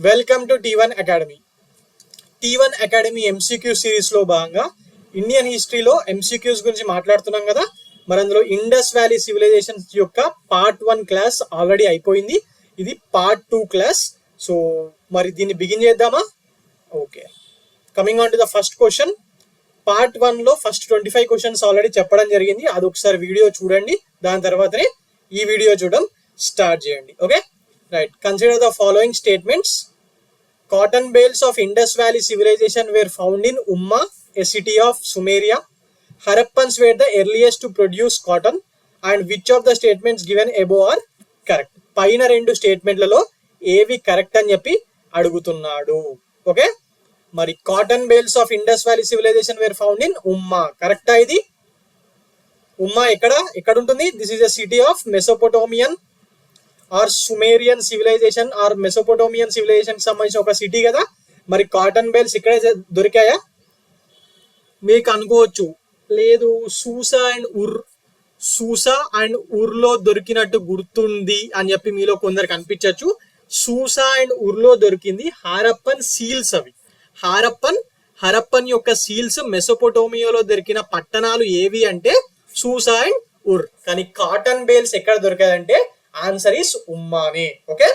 Welcome to T1 academy. T1 academy MCQ సిరీస్లో భాగంగా Indian హిస్టరీలో ఎంసీక్యూస్ గురించి మాట్లాడుతున్నాం కదా. మరి అందులో ఇండస్ వ్యాలీ సివిలైజేషన్ యొక్క పార్ట్ 1 క్లాస్ ఆల్రెడీ అయిపోయింది. ఇది పార్ట్ 2 క్లాస్. సో మరి దీన్ని బిగిన్ చేద్దామా? Okay, coming on to the first question. Part 1లో ఫస్ట్ 25 క్వశ్చన్స్ ఆల్రెడీ చెప్పడం జరిగింది. అది ఒకసారి వీడియో చూడండి, దాని తర్వాతనే ఈ వీడియో చూడడం స్టార్ట్ చేయండి. Okay right. Consider the following statements. Cotton bales of Indus Valley civilization were found in Umma, a city of Sumeria. Harappans were the earliest to produce cotton. And which of the statements given above are correct? పైన రెండు స్టేట్మెంట్లలో ఏవి correct అని చెప్పి అడుగుతున్నాడు. Okay, మరి cotton bales of Indus valley civilisation were found in Umma. కరెక్టా ఇది? Umma ఎక్కడ ఉంటుంది? This is a city of Mesopotamian or Sumerian civilisation or Mesopotamian civilisation సంబంధించిన ఒక సిటీ కదా. మరి కాటన్ బేల్స్ ఇక్కడే దొరికాయా? మీకు అనుకోవచ్చు, లేదు సూసా అండ్ ఉర్లో దొరికినట్టు గుర్తుంది అని చెప్పి మీలో కొందరికి అనిపించవచ్చు. సూసా అండ్ ఉర్లో దొరికింది హారప్పన్ సీల్స్. అవి హరప్పన్ యొక్క సీల్స్ మెసోపోటోమియాలో దొరికిన పట్టణాలు ఏవి అంటే సూసా అండ్ ఉర్. కానీ కాటన్ బేల్స్ ఎక్కడ దొరికాయంటే ఆన్సర్ ఈస్ ఉమ్మానే. Okay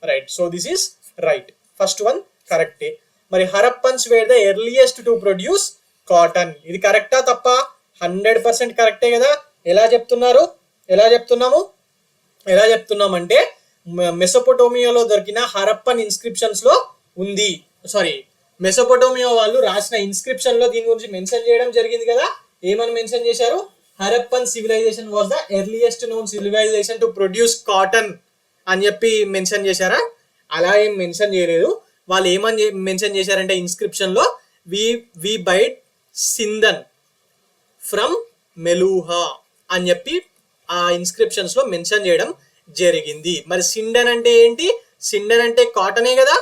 right. So this is right. First one కరెక్టే. మరి Harappans were the earliest to produce cotton. ఇది కరెక్టా తప్ప? 100% కరెక్టే కదా. ఎలా చెప్తున్నామంటే మెసోపోటోమియాలో దొరికిన హరప్పన్ ఇన్స్క్రిప్షన్స్ లో ఉంది. మెసోపోటోమియా వాళ్ళు రాసిన ఇన్స్క్రిప్షన్ లో దీని గురించి మెన్షన్ చేయడం జరిగింది కదా. ఏమని మెన్షన్ చేశారు? Harappan civilization was the earliest known civilization to produce cotton అని చెప్పి మెన్షన్ చేశారా? అలా ఏం మెన్షన్ చేయలేదు. వాళ్ళు ఏమని మెన్షన్ చేశారంటే ఇన్స్క్రిప్షన్ లో వి బైట్ సిందన్ ఫ్రమ్ మెలూహా అని చెప్పి ఆ ఇన్స్క్రిప్షన్స్ లో మెన్షన్ చేయడం జరిగింది. మరి సిండన్ అంటే ఏంటి? సిండన్ అంటే కాటనే కదా.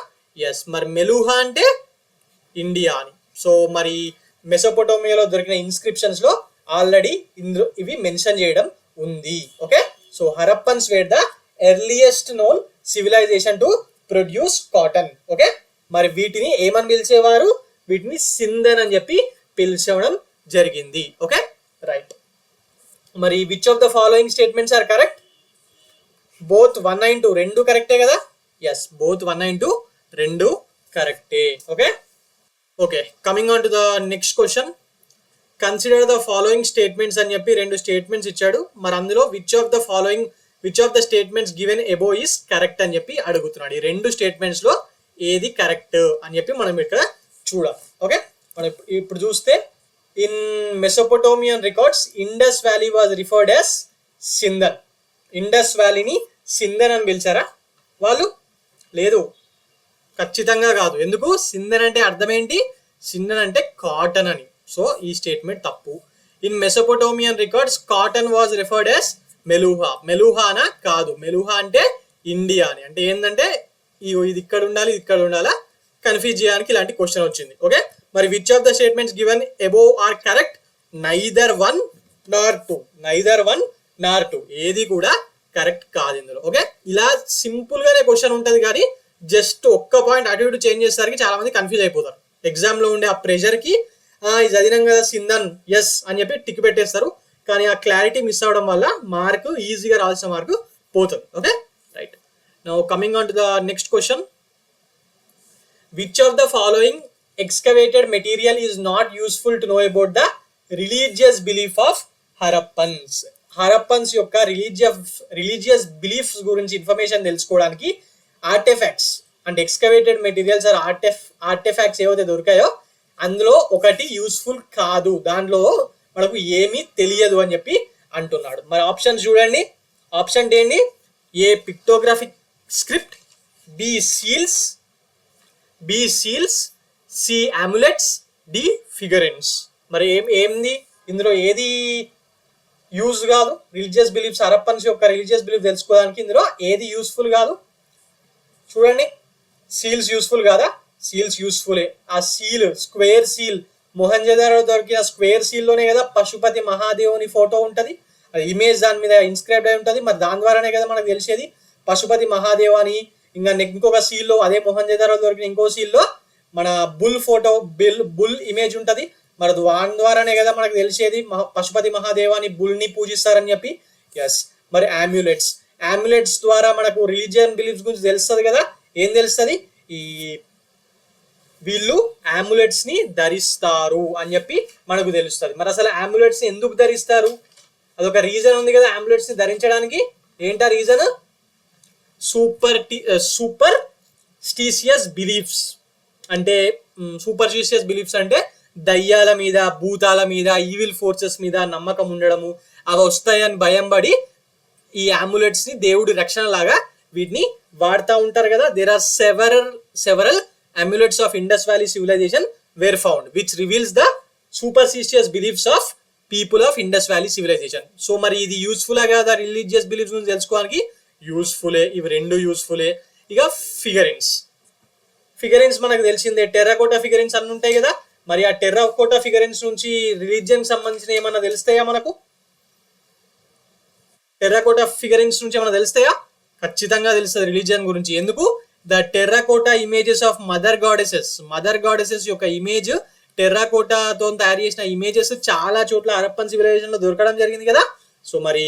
ఎస్. మరి మెలూహా అంటే ఇండియా అని. సో మరి మెసోపోటోమియాలో దొరికిన ఇన్స్క్రిప్షన్స్ లో ఆల్రెడీ ఇందులో ఇవి మెన్షన్ చేయడం ఉంది. Okay, so Harappans were the earliest known civilization to produce cotton. Okay, మరి వీటిని ఏమని పిలిచేవారు? వీటిని సింధన్ అని చెప్పి పిలిచడం జరిగింది. Okay right. మరి which of the following statements are correct? Both 1 and 2 రెండు కరెక్టే కదా. ఎస్, బోత్ 1 and 2 రెండు కరెక్టే. Okay, coming on to the next question. Consider the following statements అని చెప్పి రెండు స్టేట్మెంట్స్ ఇచ్చాడు. మరి అందులో which of the statements given above is correct అని చెప్పి అడుగుతున్నాడు. ఈ రెండు స్టేట్మెంట్స్ లో ఏది కరెక్ట్ అని చెప్పి మనం ఇక్కడ చూడాలి. ఓకే, మనం ఇప్పుడు చూస్తే in Mesopotamian records Indus valley was referred as Sindhan. Indus వ్యాలీని సింధన్ అని పిలిచారా వాళ్ళు? లేదు, ఖచ్చితంగా కాదు. ఎందుకు? సింధన్ అంటే అర్థం ఏంటి? సింధన్ అంటే కాటన్ అని. సో ఈ స్టేట్మెంట్ తప్పు. In Mesopotamian records cotton was referred as Meluhha. మెలూహానా? కాదు, మెలూహా అంటే ఇండియా అని. అంటే ఏంటంటే ఇది ఇక్కడ ఉండాలి, ఇది ఇక్కడ ఉండాలా, కన్ఫ్యూజ్ చేయడానికి ఇలాంటి క్వశ్చన్ వచ్చింది. ఓకే, మరి which of the statements given above are correct? Neither one nor two. ఏది కూడా కరెక్ట్ కాదు ఇందులో. ఓకే, ఇలా సింపుల్ గానే క్వశ్చన్ ఉంటుంది, కానీ జస్ట్ ఒక్క పాయింట్ అటు ఇటు చేంజ్ చేసేసరికి చాలా మంది కన్ఫ్యూజ్ అయిపోతారు. ఎగ్జామ్ లో ఉండే ఆ ప్రెషర్ కి ఇది చదివినాం కదా సింధన్ ఎస్ అని చెప్పి టిక్ పెట్టేస్తారు. కానీ ఆ క్లారిటీ మిస్ అవడం వల్ల మార్కు ఈజీగా రావాల్సిన మార్కు పోతుంది. Okay right. Now coming on to the next question. Which of the following excavated material is not useful to know about the religious belief of Harappans. Harappans యొక్క religious beliefs గురించి information తెలుసుకోవడానికి artefacts అంటే excavated materials are artefacts ఏవైతే దొరికాయో అందులో ఒకటి useful కాదు, దాంట్లో మనకు ఏమీ తెలియదు అని చెప్పి అంటున్నాడు. మరి ఆప్షన్స్ చూడండి. ఆప్షన్ ఏంటి? A pictographic script, B seals, C amulets, D figurines. మరి ఏంది ఇందులో ఏది యూజ్ కాదు? రిలీజియస్ బిలీఫ్స్, హరప్పన్స్ యొక్క రిలీజియస్ బిలీఫ్ తెలుసుకోవడానికి ఇందులో ఏది యూస్ఫుల్ కాదు? చూడండి, సీల్స్ యూస్ఫుల్ కాదా? సీల్స్ యూస్ఫుల్లే. ఆ సీల్, స్క్వేర్ సీల్, మొహంజదారో దొరికిన స్క్వేర్ సీల్ లోనే కదా పశుపతి మహాదేవుని ఫోటో ఉంటది. అది ఇమేజ్ దాని మీద ఇన్స్క్రైబ్ అయి ఉంటది. మరి దాని ద్వారానే కదా మనకు తెలిసేది పశుపతి మహాదేవ్ అని ఇంకా ఇంకొక సీల్ లో అదే మొహంజదారో దొరికిన ఇంకో సీల్ లో మన బుల్ ఫోటో బుల్ ఇమేజ్ ఉంటది. మరి దాని ద్వారానే కదా మనకు తెలిసేది పశుపతి మహాదేవాని బుల్ ని పూజిస్తారని చెప్పి. ఎస్. మరి ఆమ్యులెట్స్ ద్వారా మనకు రిలీజియన్ బిలీఫ్స్ గురించి తెలుస్తుంది కదా. ఏం తెలుస్తుంది? ఈ వీళ్ళు ఆమ్యులెట్స్ ని ధరిస్తారు అని చెప్పి మనకు తెలుస్తుంది. మరి అసలు ఆమ్యులెట్స్ ని ఎందుకు ధరిస్తారు? అదొక రీజన్ ఉంది కదా ఆమ్యులెట్స్ ని ధరించడానికి. ఏంటా రీజన్? సూపర్ స్టీషియస్ బిలీఫ్స్ అంటే దయ్యాల మీద, భూతాల మీద, ఈవిల్ ఫోర్సెస్ మీద నమ్మకం ఉండడము, అవి వస్తాయని భయం పడి ఈ ఆమ్యులెట్స్ ని దేవుడి రక్షణ లాగా వీటిని వాడుతూ ఉంటారు కదా. There are several amulets of Indus Valley civilization were found which reveals the superstitious beliefs of people of Indus Valley civilization. So మరి ఇది యూస్ఫుల్ కదా రిలీజియస్ బిలీఫ్స్ గురించి తెలుసుకోవడానికి? యూస్ఫుల్లే, ఇవి రెండు యూస్ఫుల్లే. ఇక ఫిగరిన్స్ మనకు తెలిసిందే, టెర్రకోటా ఫిగరిన్స్ అన్ని ఉంటాయి కదా. మరి ఆ టెర్రకోటా ఫిగరిన్స్ నుంచి రిలీజియన్ సంబంధించిన ఏమన్నా తెలుస్తాయా మనకు? టెర్రకోటా ఫిగరిన్స్ నుంచి ఏమన్నా తెలుస్తాయా? ఖచ్చితంగా తెలుస్తుంది రిలీజియన్ గురించి. ఎందుకు? The terracotta images of mother goddesses యొక్క ఇమేజ్, టెర్రకోటాతో తయారు చేసిన ఇమేజెస్ చాలా చోట్ల హరప్పన్ సివిలైజేషన్ లో దొరకడం జరిగింది కదా. సో మరి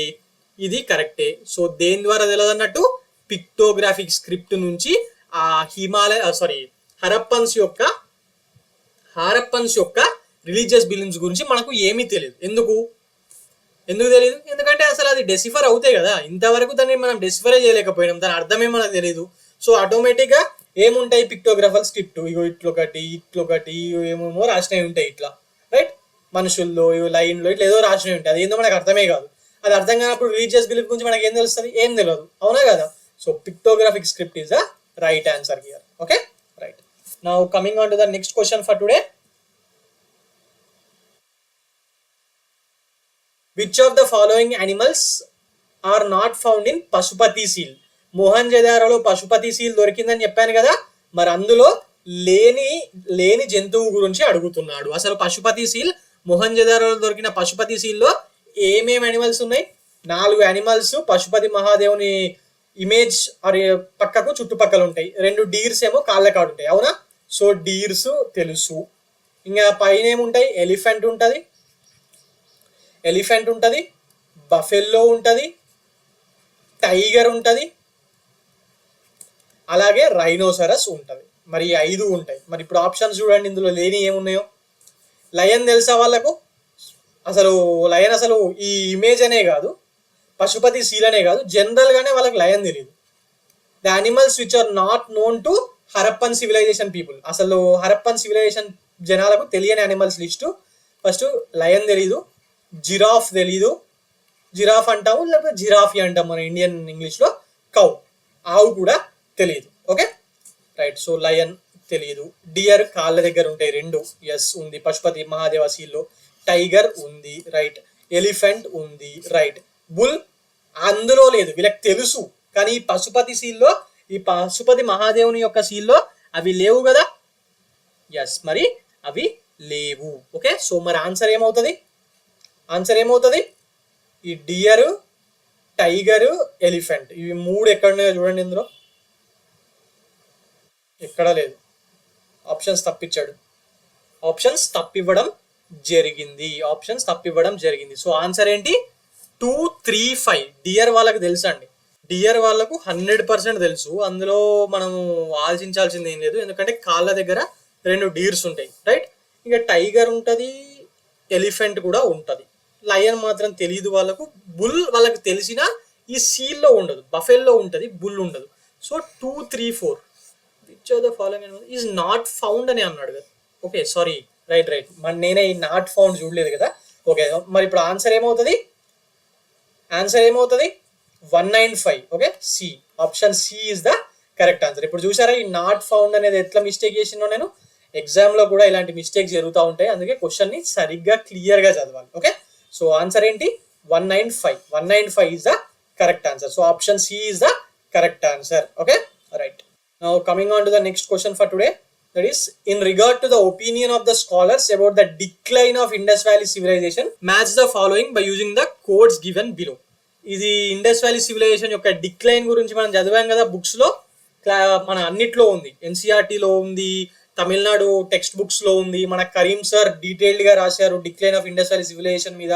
ఇది కరెక్టే. సో దేని ద్వారా తెలియదు అన్నట్టు? పిక్టోగ్రాఫిక్ స్క్రిప్ట్ నుంచి ఆ హరప్పన్స్ యొక్క రిలీజియస్ బిలీఫ్స్ గురించి మనకు ఏమీ తెలియదు. ఎందుకు తెలియదు? ఎందుకంటే అసలు అది డెసిఫర్ అవుతాయి కదా. ఇంతవరకు దాన్ని మనం డెసిఫరే చేయలేకపోయినాం, దాని అర్థమే మనకు తెలియదు. సో ఆటోమేటిక్ గా ఏముంటాయి? పిక్టోగ్రాఫల్ స్క్రిప్ట్, ఇగో ఇట్లొకటి ఏమేమో రాసినవి ఉంటాయి ఇట్లా, రైట్? మనుషుల్లో లైన్ లో ఇట్లా ఏదో రాసినవి ఉంటాయి. అది ఏందో మనకు అర్థమే కాదు. అది అర్థం కానప్పుడు రిలీజియస్ బిలీఫ్ గురించి మనకి ఏం తెలుస్తుంది? ఏం తెలియదు, అవునా కదా? So pictographic script is the right answer here. Okay, right. Now coming on to the next question for today. Which of the following animals are not found in Pashupati seal? మొహంజదారోలో Pashupati seal దొరికిందని చెప్పాను కదా. మరి అందులో లేని జంతువు గురించి అడుగుతున్నాడు. అసలు పశుపతి సీల్, మొహంజదారోలో దొరికిన పశుపతి సీల్లో ఏమేమి యానిమల్స్ ఉన్నాయి? 4 యానిమల్స్ పశుపతి మహాదేవుని ఇమేజ్ పక్కకు చుట్టుపక్కల ఉంటాయి. 2 డీర్స్ ఏమో కాళ్ళ కాడు ఉంటాయి, అవునా? సో డీర్స్ తెలుసు. ఇంకా పైన ఏముంటాయి? ఎలిఫెంట్ ఉంటుంది, బఫెల్లో ఉంటుంది, టైగర్ ఉంటుంది, అలాగే రైనోసరస్ ఉంటుంది. మరి 5 ఉంటాయి. మరి ఇప్పుడు ఆప్షన్స్ చూడండి, ఇందులో లేని ఏమున్నాయో. లయన్ తెలుసా వాళ్ళకు? లయన్ అసలు ఈ ఇమేజ్ అనే కాదు, పశుపతి సీల్ అనే కాదు, జనరల్ గానే వాళ్ళకి లయన్ తెలియదు. The animals which are not known to Harappan civilization people. అసలు హరప్పన్ సివిలైజేషన్ జనాలకు తెలియని యానిమల్స్ లిస్టు. ఫస్ట్ లయన్ తెలీదు, జిరాఫ్ తెలీదు, జిరాఫ్ అంటాము లేకపోతే జిరాఫీ అంటాం మన ఇండియన్ ఇంగ్లీష్లో. కౌ, ఆవు కూడా తెలియదు. Okay, right. సో లయన్ తెలియదు. డియర్ కాళ్ళ దగ్గర ఉంటాయి 2, ఎస్ ఉంది పశుపతి మహాదేవ సీల్లో. టైగర్ ఉంది, రైట్. ఎలిఫెంట్ ఉంది, రైట్. బుల్ అందులో లేదు, వీళ్ళకి తెలుసు. కానీ ఈ పశుపతి సీల్లో, ఈ పశుపతి మహాదేవుని యొక్క సీల్లో అవి లేవు కదా. ఎస్, మరి అవి లేవు. ఓకే, సో మరి ఆన్సర్ ఏమవుతుంది? ఈ డియర్, టైగర్, ఎలిఫెంట్, ఇవి 3 ఎక్కడ ఉన్నాయో చూడండి. ఇందులో ఎక్కడా లేదు. ఆప్షన్స్ తప్పివ్వడం జరిగింది. సో ఆన్సర్ ఏంటి? 2, 3, 5. డియర్ వాళ్ళకి తెలుసు అండి. డియర్ వాళ్ళకు 100% తెలుసు. అందులో మనం ఆలోచించాల్సింది ఏం లేదు, ఎందుకంటే కాళ్ళ దగ్గర 2 డీర్స్ ఉంటాయి, రైట్. ఇక టైగర్ ఉంటుంది, ఎలిఫెంట్ కూడా ఉంటుంది. లయన్ మాత్రం తెలియదు వాళ్ళకు. బుల్ వాళ్ళకి తెలిసిన ఈ సీల్లో ఉండదు, బఫెల్లో ఉంటుంది, బుల్ ఉండదు. So 2, 3, 4 which of the following is not found అని అన్నాడు కదా. Okay, sorry, right. మరి నేనే ఈ నాట్ ఫౌండ్ చూడలేదు కదా. ఓకే, మరి ఇప్పుడు ఆన్సర్ ఏమవుతుంది? 195. Okay, C, option C is the correct answer. ఇప్పుడు చూసారా ఈ నాట్ ఫౌండ్ అనేది ఎట్లా మిస్టేక్ చేసినో నేను. ఎగ్జామ్లో కూడా ఇలాంటి మిస్టేక్స్ జరుగుతూ ఉంటాయి, అందుకే క్వశ్చన్ని సరిగ్గా క్లియర్గా చదవాలి. ఓకే, సో ఆన్సర్ ఏంటి? 195 is the correct answer. So option C is the correct answer. Okay, right. Now coming on to the next question for today, that is in regard to the opinion of the scholars about the decline of Indus Valley civilization, match the following by using the codes given below. ఇది Indus valley civilisation యొక్క decline గురించి మనం చదివాం కదా books లో. మన అన్నిట్లో ఉంది, ఎన్సీఆర్టీలో ఉంది, తమిళనాడు టెక్స్ట్ బుక్స్ లో ఉంది, మన కరీం సార్ డీటెయిల్డ్ గా రాశారు decline of Indus valley civilization మీద,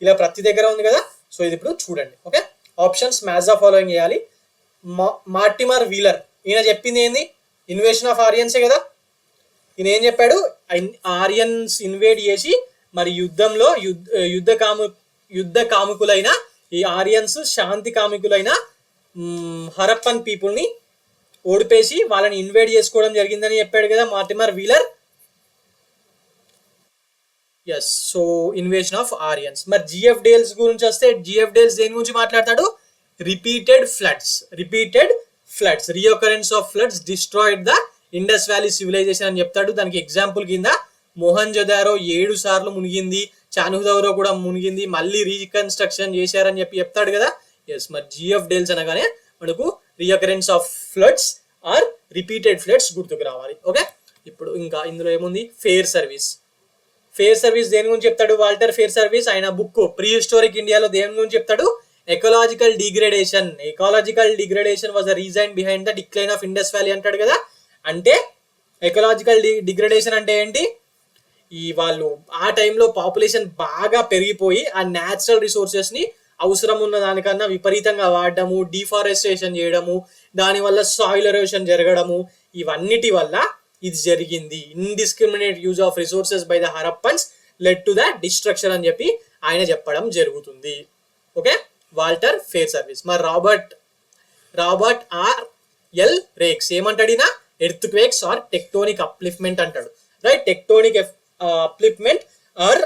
ఇలా ప్రతి దగ్గర ఉంది కదా. సో ఇది ఇప్పుడు చూడండి. Okay, options match the following చేయాలి. మార్టిమర్ వీలర్ ఈయన చెప్పింది ఏంది? ఇన్వేషన్ ఆఫ్ ఆరియన్సే కదా. ఈయన ఏం చెప్పాడు? ఆరియన్స్ ఇన్వేడ్ చేసి మరి యుద్ధంలో యుద్ధ కాముకులైన ఈ ఆరియన్స్ శాంతి కాముకులైన హరప్పన్ పీపుల్ ని ఓడిపేసి వాళ్ళని ఇన్వేడ్ చేసుకోవడం జరిగిందని చెప్పాడు కదా Mortimer Wheeler. Yes, so invasion of Aryans. మరి జిఎఫ్ డేల్స్ గురించి వస్తే జిఎఫ్ డేల్స్ దేని గురించి మాట్లాడతాడు? Repeated floods recurrence of floods destroyed the Indus valley civilisation అని చెప్తాడు. దానికి ఎగ్జాంపుల్ కింద మొహంజదారో 7 సార్లు మునిగింది, చానుదౌరో కూడా మునిగింది, మళ్ళీ రీకన్స్ట్రక్షన్ చేశారని చెప్తాడు కదా. ఎస్, మరి జిఎఫ్ డేల్స్ అనగానే మనకు recurrence of floods or repeated floods గుర్తుకు రావాలి. ఓకే, ఇప్పుడు ఇంకా ఇందులో ఏముంది? ఫేర్ సర్వీస్ దేని గురించి చెప్తాడు? వాల్టర్ ఫేర్ సర్వీస్ ఆయన బుక్ ప్రీ హిస్టోరిక్ ఇండియాలో దేని గురించి చెప్తాడు? Ecological degradation was the reason behind the decline of Indus valley అంటాడు కదా. అంటే ఎకలాజికల్ డిగ్రేడేషన్ అంటే ఏంటి? ఈ వాళ్ళు ఆ టైంలో పాపులేషన్ బాగా పెరిగిపోయి ఆ న్యాచురల్ రిసోర్సెస్ ని అవసరం ఉన్న దానికన్నా విపరీతంగా వాడడము, డిఫారెస్టేషన్ చేయడము, దానివల్ల సాయిల్ ఎరోషన్ జరగడము, ఇవన్నిటి వల్ల ఇది జరిగింది. Indiscriminate use of resources by the Harappans led to the destruction అని చెప్పి ఆయన చెప్పడం జరుగుతుంది. Okay, Walter Fairservis. మరి రాబర్ట్ ఆర్ ఎల్ రేక్స్ ఏమంటాడు? Earthquakes or tectonic upliftment అంటాడు. Right, tectonic upliftment or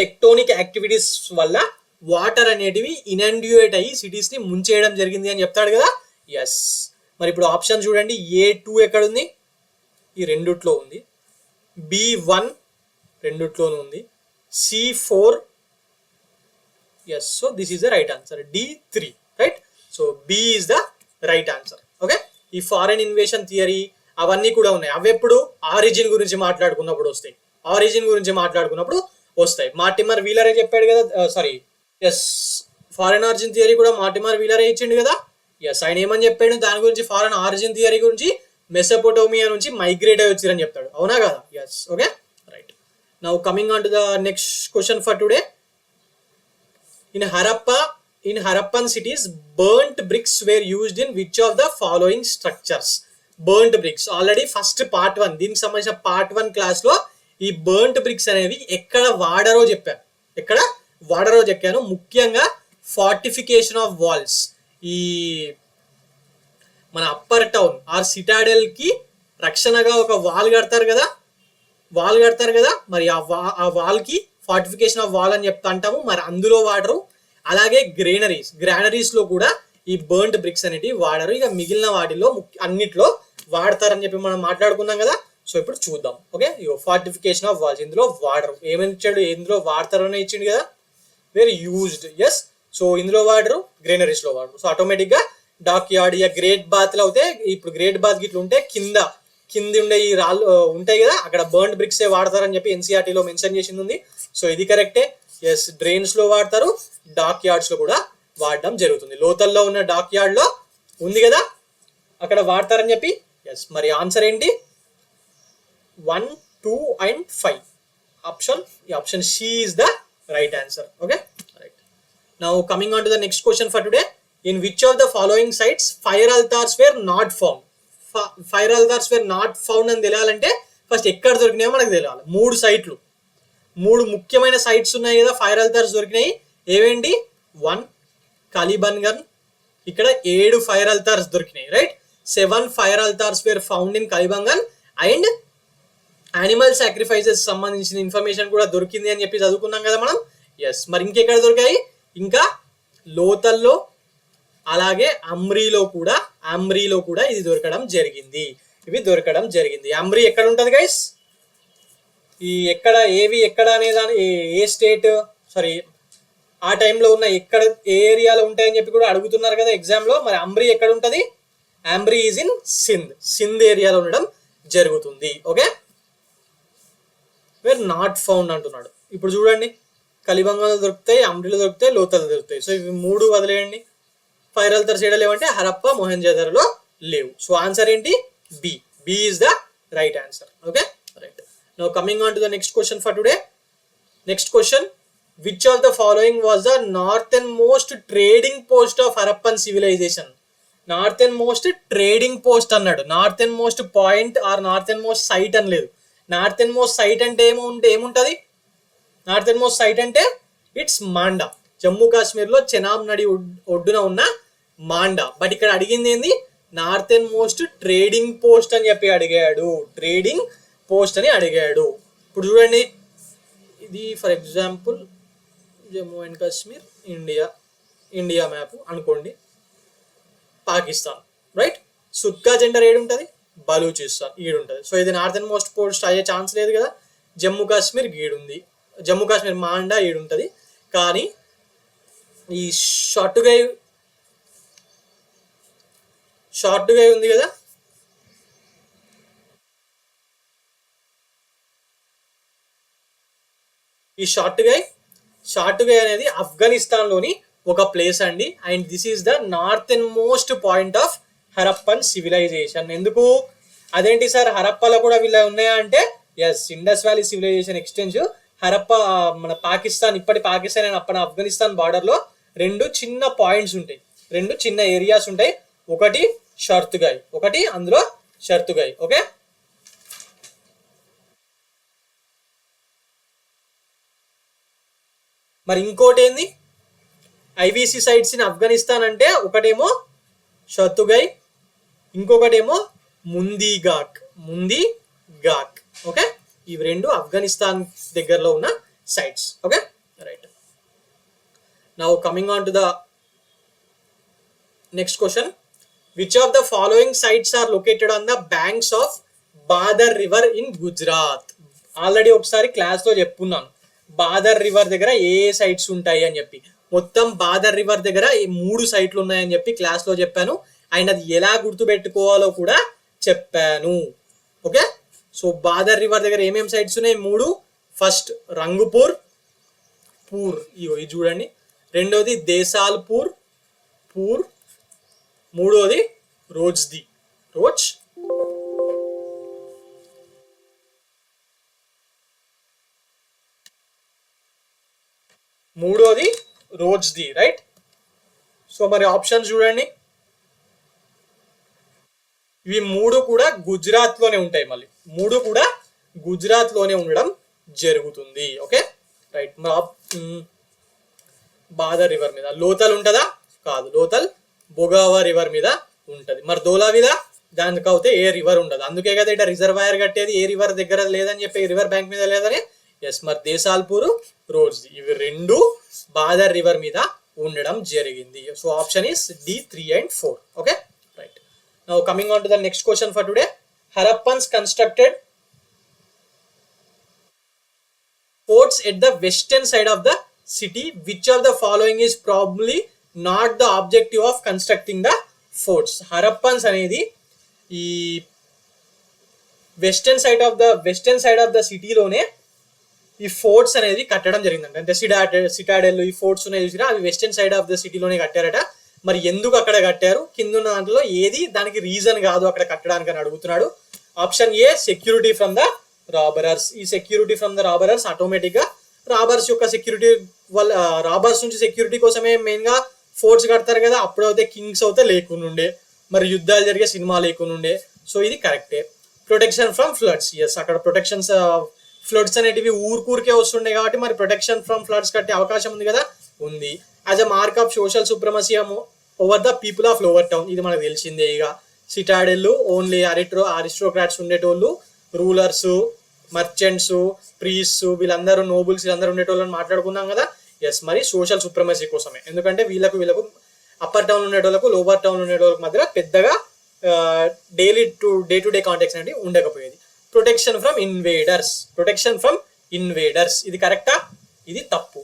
tectonic activities వల్ల వాటర్ అనేటివి ఇనండ్యూయేట్ అయ్యి సిటీస్ ని ముంచేయడం జరిగింది అని చెప్తాడు కదా. ఎస్, మరి ఇప్పుడు ఆప్షన్ చూడండి. A2 ఎక్కడ ఉంది? ఈ రెండుట్లో ఉంది. B1 రెండుట్లోనూ ఉంది. C4 yes, so this is the right answer. D3 right, so B is the right answer. Okay, ఈ ఫారెన్ ఇన్వేషన్ థియరీ అవన్నీ కూడా ఉన్నాయి. అవి ఎప్పుడు ఆరిజిన్ గురించి మాట్లాడుకున్నప్పుడు వస్తాయి. మార్టిమర్ వీలరే చెప్పాడు కదా. Sorry, yes, foreign origin theory కూడా మార్టిమర్ వీలరే ఇచ్చిండు కదా. ఎస్, ఆయన ఏమని చెప్పాడు దాని గురించి? ఫారెన్ ఆరిజిన్ థియరీ గురించి మెసోపోటోమియా నుంచి మైగ్రేట్ అయ్యి వచ్చిరని చెప్తాడు. అవునా కదా? Yes, okay, right. Now coming on to the next question for today. In Harappan cities, burnt bricks were used in which of the following structures? Burnt bricks already first part 1 దీనికి సంబంధించిన part 1 class లో ఈ burnt bricks అనేవి ఎక్కడ వాడారో చెప్పాను. ముఖ్యంగా fortification of walls, ఈ మన అప్పర్ టౌన్ ఆర్ సిటాడెల్ కి రక్షణగా ఒక వాల్ కడతారు కదా. మరి ఆ వాల్ కి ఫార్టిఫికేషన్ ఆఫ్ వాల్ అని అంటాము. మరి అందులో వాడరు. అలాగే గ్రానరీస్ లో కూడా ఈ బర్న్ట్ బ్రిక్స్ అనేటివి వాడరు. ఇక మిగిలిన వాటిలో అన్నిట్లో వాడతారని చెప్పి మనం మాట్లాడుకున్నాం కదా. సో ఇప్పుడు చూద్దాం. ఓకే, ఫార్టిఫికేషన్ ఆఫ్ వాల్స్ ఇందులో వాడరు. ఏమని ఇచ్చాడు? ఇందులో వాడతారు అని ఇచ్చిండు కదా. వేర్ యూజ్డ్, ఎస్, సో ఇందులో వాడరు, గ్రేనరీస్ లో వాడరు. సో ఆటోమేటిక్ గా డాక్ యార్డ్, ఇక గ్రేట్ బాత్ లో అవుతే, ఇప్పుడు గ్రేట్ బాత్ గిట్లు ఉంటే కింది ఉండే ఈ రాళ్ళు ఉంటాయి కదా, అక్కడ బర్న్డ్ బ్రిక్స్ వాడతారని చెప్పి ఎన్సీఆర్టీలో మెన్షన్ చేసింది ఉంది. సో ఇది కరెక్టే. ఎస్, డ్రైన్స్ లో వాడతారు, డాక్ యార్డ్స్ లో కూడా వాడడం జరుగుతుంది. లోతల్లో ఉన్న డాక్ యార్డ్ లో ఉంది కదా, అక్కడ వాడతారని చెప్పి. ఎస్, మరి ఆన్సర్ ఏంటి? 1, 2 and 5 option C is the right answer. Okay, right. Now coming on to the next question for today. In which of the following sites fire altars were not found? Fire altars were not found అని తెలియాలంటే first ఎక్కడ దొరికినాయో మనకు తెలియాలి. 3 సైట్లు, 3 ముఖ్యమైన sites ఉన్నాయి కదా fire altars దొరికినాయి. ఏవేంటి? 1 కలిబంగన్, ఇక్కడ 7 ఫైర్ ఆల్టార్స్ దొరికినాయి. Right, 7 fire altars were found in Kalibangan. And animal sacrifices సంబంధించిన ఇన్ఫర్మేషన్ కూడా దొరికింది అని చెప్పి చదువుకున్నాం కదా మనం. ఎస్, మరి ఇంకెక్కడ దొరికాయి? ఇంకా లోతల్లో, అలాగే ఆమ్రీలో కూడా ఇది దొరకడం జరిగింది. ఆమ్రీ ఎక్కడ ఉంటది గైస్? ఈ ఎక్కడ అనేదాని ఏ స్టేట్, సారీ ఆ టైంలో ఉన్న ఎక్కడ ఏ ఏరియాలో ఉంటాయని చెప్పి కూడా అడుగుతున్నారు కదా ఎగ్జామ్ లో. మరి ఆమ్రీ ఎక్కడ ఉంటది? ఆమ్రీ ఈజ్ ఇన్ సింధ్ ఏరియాలో ఉండడం జరుగుతుంది. ఓకే, వేర్ నాట్ ఫౌండ్ అంటున్నాడు. ఇప్పుడు చూడండి, కలిబంగంలో దొరుకుతాయి, ఆమ్రీలో దొరుకుతాయి, లోతల్లో దొరుకుతాయి. సో ఇవి 3 వదిలేయండి. ఫైర్ ఆల్టార్స్ ఏడ లేవంటే హరప్ప, మొహంజదారోలో లేవు. సో ఆన్సర్ ఏంటి? B. B is the right answer. Okay, right. Now coming on to the next question for today. Next question, which of the following was the northernmost trading post of Harappan civilisation? Northernmost trading post అన్నాడు, northernmost point or northernmost site అని లేదు. Northernmost site అంటే ఏముంటుంది? Northernmost site అంటే it's Manda, Jammu కాశ్మీర్లో చెనాబ్ నది ఒడ్డున ఉన్న మాండా. బట్ ఇక్కడ అడిగింది ఏంది? నార్థన్ మోస్ట్ ట్రేడింగ్ పోస్ట్ అని చెప్పి అడిగాడు, ట్రేడింగ్ పోస్ట్ అని అడిగాడు. ఇప్పుడు చూడండి, ఇది for example Jammu and Kashmir, India map అనుకోండి, పాకిస్తాన్, రైట్? సుత్కా జెండర్ ఏడుంటుంది? బలూచిస్తాన్ ఈడుంటుంది. సో ఇది నార్థన్ మోస్ట్ పోస్ట్ అయ్యే ఛాన్స్ లేదు కదా. జమ్మూ కాశ్మీర్ గీడుంది, జమ్మూ కాశ్మీర్ మాండా ఈడుంటుంది. కానీ ఈ షార్ట్ గై ఉంది కదా, ఈ షార్ట్ గై అనేది ఆఫ్ఘనిస్తాన్లోని ఒక ప్లేస్ అండి. And this is the northernmost point of Harappan civilisation. ఎందుకు? అదేంటి సార్ హరప్పలో కూడా వీళ్ళ ఉన్నాయా అంటే, yes, Indus valley civilisation extends Harappa మన పాకిస్తాన్, ఇప్పటి పాకిస్తాన్ అండ్ అప్పటి ఆఫ్ఘనిస్తాన్ బార్డర్లో 2 చిన్న పాయింట్స్ ఉంటాయి, 2 చిన్న ఏరియాస్ ఉంటాయి. ఒకటి షర్తుగాయ్, ఒకటి అందులో షర్తుగాయ్. ఓకే, మరి ఇంకోటి ఏంది? ఐవీసీ సైట్స్ ఇన్ ఆఫ్ఘనిస్తాన్ అంటే ఒకటేమో షర్తుగాయ్, ఇంకొకటేమో ముందీగాక్. ఓకే, ఇవి 2 ఆఫ్ఘనిస్తాన్ దగ్గరలో ఉన్న sites. Okay, right. Now coming on to the next question, which of the following sites are located on the banks of Bhadar river in Gujarat? Already ఒకసారి క్లాస్లో చెప్పుకున్నాను, బాదర్ రివర్ దగ్గర ఏ సైట్స్ ఉంటాయి అని చెప్పి. మొత్తం బాదర్ రివర్ దగ్గర 3 సైట్లు ఉన్నాయని చెప్పి క్లాస్లో చెప్పాను. అండ్ అది ఎలా గుర్తుపెట్టుకోవాలో కూడా చెప్పాను. ఓకే, సో బాదర్ రివర్ దగ్గర ఏమేమి సైట్స్ ఉన్నాయి? 3. ఫస్ట్ రంగుపూర్ ఇది చూడండి, రెండోది దేశాల్పూర్ మూడోది రోజ్ది, రైట్? సో మరి ఆప్షన్స్ చూడండి, ఇవి 3 కూడా గుజరాత్ లోనే ఉంటాయి. మళ్ళీ 3 కూడా గుజరాత్ లోనే ఉండడం జరుగుతుంది. Okay, right. బాదర్ రివర్ మీద లోతల్ ఉంటుందా? కాదు, లోతల్ బొగావా రివర్ మీద ఉంటది. మరి ధోలావిలా దానికి అవుతే ఏ రివర్ ఉండదు. అందుకే కదా ఇట్లా రిజర్వాయర్ కట్టేది, ఏ రివర్ దగ్గర లేదని చెప్పి రివర్ బ్యాంక్ మీద లేదని. ఎస్, మరి దేశాల్పూర్, రోజ్ది ఇవి 2 బాదర్ రివర్ మీద ఉండడం జరిగింది. So option is D, 3 and 4. Okay, right. Now coming on to the next question for today. Harappans constructed forts at the western side of the city. Which of the following is probably not the objective of constructing the forts? Harappans అనేది ఈ western side of the సిటీలోనే ఈ forts అనేది కట్టడం జరిగిందంట. అంటే Citadel, ఈ forts ఉన్నాయి చూసినా, అవి వెస్టర్న్ సైడ్ ఆఫ్ ద సిటీలోనే కట్టారట. మరి ఎందుకు అక్కడ కట్టారు? కింద ఉన్న దాంట్లో ఏది దానికి రీజన్ కాదు అక్కడ కట్టడానికి అని అడుగుతున్నాడు. Option A, security from the robbers. ఈ security from the robbers automatic గా రాబర్స్ యొక్క సెక్యూరిటీ వల్ల, రాబర్స్ నుంచి సెక్యూరిటీ కోసమే మెయిన్ గా ఫోర్ట్స్ కడతారు కదా. అప్పుడైతే కింగ్స్ అయితే లేకునుండే, మరి యుద్ధాలు జరిగే సినిమా లేకునుండే. సో ఇది కరెక్టే. ప్రొటెక్షన్ ఫ్రమ్ ఫ్లడ్స్, ఎస్, అక్కడ ప్రొటెక్షన్స్, ఫ్లడ్స్ అనేటివి ఊరికే వస్తుండే కాబట్టి మరి ప్రొటెక్షన్ ఫ్రమ్ ఫ్లడ్స్ కట్టే అవకాశం ఉంది కదా, ఉంది. As a mark of social supremacy over the people of lower town, ఇది మనకు తెలిసిందే. ఇక సిటాడెల్ ఓన్లీ అరిస్టోక్రాట్స్ ఉండేటోళ్ళు, రూలర్స్, మర్చెంట్స్, ప్రీస్ట్స్, వీళ్ళందరూ నోబుల్స్, వీళ్ళందరూ ఉండేటోళ్ళని మాట్లాడుకున్నాం కదా. ఎస్, మరి సోషల్ సుప్రమసీ కోసమే. ఎందుకంటే వీళ్ళకు అప్పర్ టౌన్ ఉండేటోళ్ళకు, లోవర్ టౌన్ ఉండేటోళ్ళకి మధ్య పెద్దగా డే టు డే కాంటాక్ట్స్ అనేవి ఉండకపోయేది. ప్రొటెక్షన్ ఫ్రమ్ ఇన్వేడర్స్, ఇది కరెక్టా? ఇది తప్పు.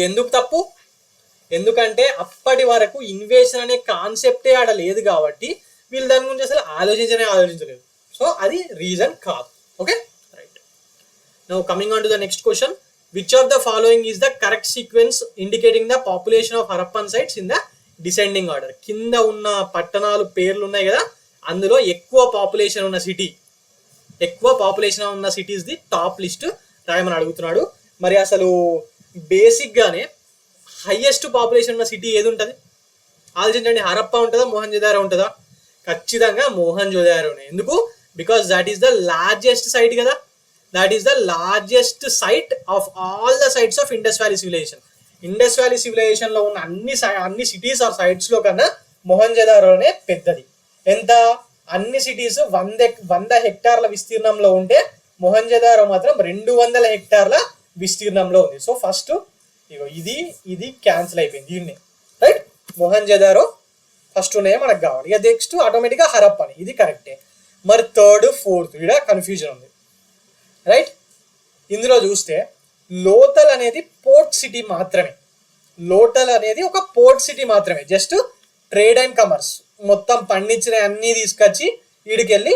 ఎందుకు తప్పు? ఎందుకంటే అప్పటి వరకు ఇన్వేషన్ అనే కాన్సెప్టే ఆడ లేదు కాబట్టి వీళ్ళు దాని గురించి అసలు ఆలోచించలేదు. సో అది రీజన్ కాదు. Okay, right. Now coming on to the next question. Which of the following is the correct sequence indicating the population of Harappan sites in the descending order, కింద ఉన్న పట్టణాలు పేర్లు ఉన్నాయి కదా, అందులో ఎక్కువ పాపులేషన్ ఉన్న సిటీస్ ది టాప్ లిస్ట్ రాయమని అడుగుతున్నాడు. మరి అసలు బేసిక్ గానే హైయెస్ట్ పాపులేషన్ ఉన్న సిటీ ఏది ఉంటుంది ఆలోచించండి. హరప్ప ఉంటుందా, మోహన్జోదారో ఉంటుందా? ఖచ్చితంగా మోహన్జోదారోనే. ఎందుకు? Because that is the largest site కదా, that is the largest site of all the sites of Indus valley civilisation. Indus valley civilisation లో ఉన్న అన్ని సిటీస్ ఆర్ సైట్స్ లో కన్నా మొహంజోదారోనే పెద్దది. ఎంత? అన్ని సిటీస్ 100 హెక్టార్ల విస్తీర్ణంలో ఉంటే మొహంజోదారో మాత్రం 200 హెక్టార్ల విస్తీర్ణంలో ఉంది. సో ఫస్ట్ ఇగో ఇది క్యాన్సిల్ అయిపోయింది, దీన్ని రైట్. మొహంజోదారో ఫస్ట్ ఉన్నాయో మనకు కావాలి. ఇక నెక్స్ట్ ఆటోమేటిక్గా హరప్పని, ఇది కరెక్టే. మరి థర్డ్ ఫోర్త్ ఇక్కడ కన్ఫ్యూజన్ ఉంది రైట్. ఇందులో చూస్తే లోథల్ అనేది పోర్ట్ సిటీ మాత్రమే. లోథల్ అనేది ఒక పోర్ట్ సిటీ మాత్రమే, జస్ట్ ట్రేడ్ అండ్ కమర్స్, మొత్తం పండించిన అన్నీ తీసుకొచ్చి వీడికెళ్ళి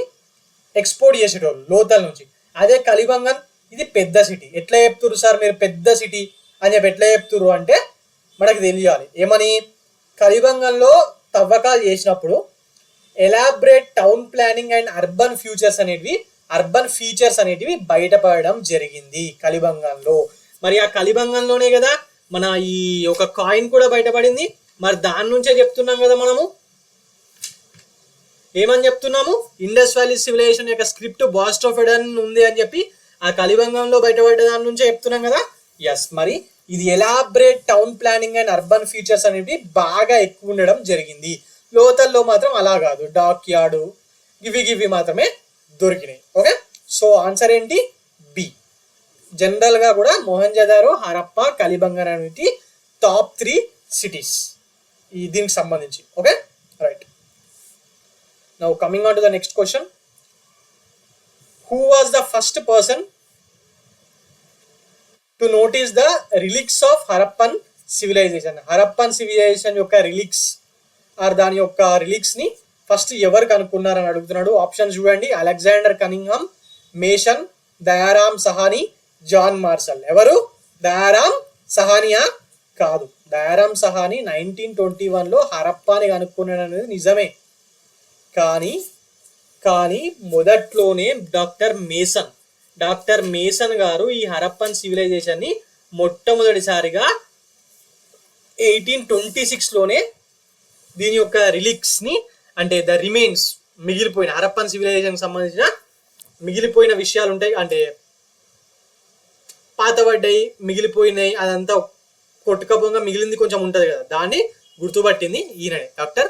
ఎక్స్పోర్ట్ చేసేటోళ్ళు లోథల్ నుంచి. అదే కలిబంగన్ ఇది పెద్ద సిటీ. ఎట్లా చెప్తుర్రు సార్ మీరు పెద్ద సిటీ అని చెప్పి ఎట్లా చెప్తుర్రు అంటే మనకు తెలియాలి. ఏమని? కలిబంగన్లో తవ్వకాలు చేసినప్పుడు elaborate town planning and urban features అనేటివి బయటపడడం జరిగింది కలిబంగన్లో. మరి ఆ కలిబంగన్లోనే కదా మన ఈ ఒక కాయిన్ కూడా బయటపడింది. మరి దాని నుంచే చెప్తున్నాం కదా మనము, ఏమని చెప్తున్నాము? ఇండస్ వ్యాలీ సివిలైజేషన్ యొక్క స్క్రిప్ట్ బాస్ట్ ఆఫ్ ఎడన్ ఉంది అని చెప్పి ఆ కలిబంగంలో బయటపడ్డ దాని నుంచే చెప్తున్నాం కదా. ఎస్, మరి ఇది elaborate town planning and urban features అనేవి బాగా ఎక్కువ ఉండడం జరిగింది. లోతల్లో మాత్రం అలా కాదు, డాక్ యార్డు గివి మాత్రమే దొరికినాయి. ఓకే, సో ఆన్సర్ ఏంటి? బి. జనరల్ గా కూడా మొహంజోదారో, హరప్ప, కలిబంగన్ అనేవి టాప్ 3 సిటీస్ దీనికి సంబంధించి. Okay, right. Now coming on to the next question. Who was the first person to notice the relics of Harappan civilization? Harappan civilization యొక్క రిలిక్స్ ఆర్ దాని యొక్క రిలిక్స్ ని ఫస్ట్ ఎవరు కనుక్కున్నారని అడుగుతున్నాడు. ఆప్షన్స్ చూడండి. Alexander Cunningham, Masson, Dayaram Sahni, John Marshall. ఎవరు? దయారామ్ సహానియా? కాదు. దయారామ్ సహానీ 1921లో హరప్పాని కనుక్కున్నాడు అనేది నిజమే. కానీ మొదట్లోనే డాక్టర్ మేసన్ గారు ఈ హరప్పన్ సివిలైజేషన్ ని మొట్టమొదటిసారిగా 1826లోనే దీని యొక్క రిలిక్స్ ని, అంటే ద రిమైన్స్, మిగిలిపోయిన హరప్పన్ సివిలైజేషన్ సంబంధించిన మిగిలిపోయిన విషయాలు ఉంటాయి, అంటే పాతబడ్డాయి, మిగిలిపోయినాయి, అదంతా కొట్టుకపోగా మిగిలింది కొంచెం ఉంటుంది కదా, దాన్ని గుర్తుపట్టింది ఈయననే, doctor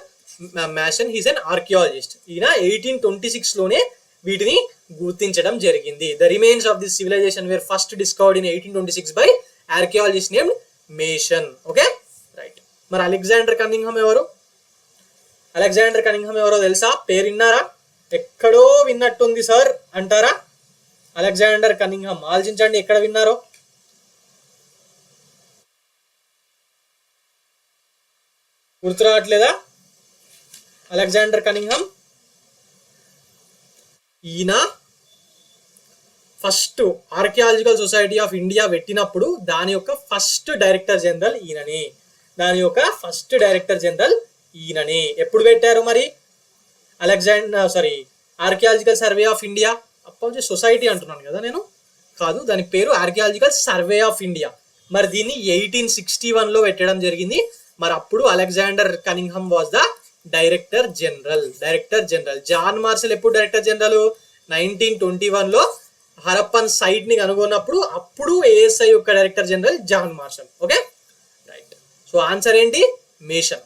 Masson. He's an archaeologist. ఈయన 1826లోనే వీటిని గుర్తించడం జరిగింది. The remains of this civilisation were first discovered in 1826 by archaeologist named Masson. Okay, right. మరి అలెగ్జాండర్ కనింగ్హామ్ ఎవరో తెలుసా? పేరు విన్నారా? ఎక్కడో విన్నట్టుంది సార్ అంటారా? అలెగ్జాండర్ కనింగ్హామ్ ఆలోచించండి, ఎక్కడ విన్నారో. గుర్తు రావట్లేదా? అలెగ్జాండర్ కనింగ్హామ్ ఈయన first archaeological society of India పెట్టినప్పుడు దాని యొక్క ఫస్ట్ డైరెక్టర్ జనరల్ ఈయననే. ఎప్పుడు పెట్టారు మరి? ఆర్కియాలజికల్ సర్వే ఆఫ్ ఇండియా, అప్పటి సొసైటీ అంటున్నాను కదా నేను, కాదు, దాని పేరు ఆర్కియాలజికల్ సర్వే ఆఫ్ ఇండియా. మరి దీన్ని 1861లో పెట్టడం జరిగింది. మరి అప్పుడు Alexander Cunningham was the director general. John Marshall ఎప్పుడు డైరెక్టర్ జనరల్? 1921లో హరప్పన్ సైట్ ని కనుగొన్నప్పుడు, అప్పుడు ఏఎస్ఐ యొక్క director general John Marshall. Okay, right. So answer ఏంటి? Masson.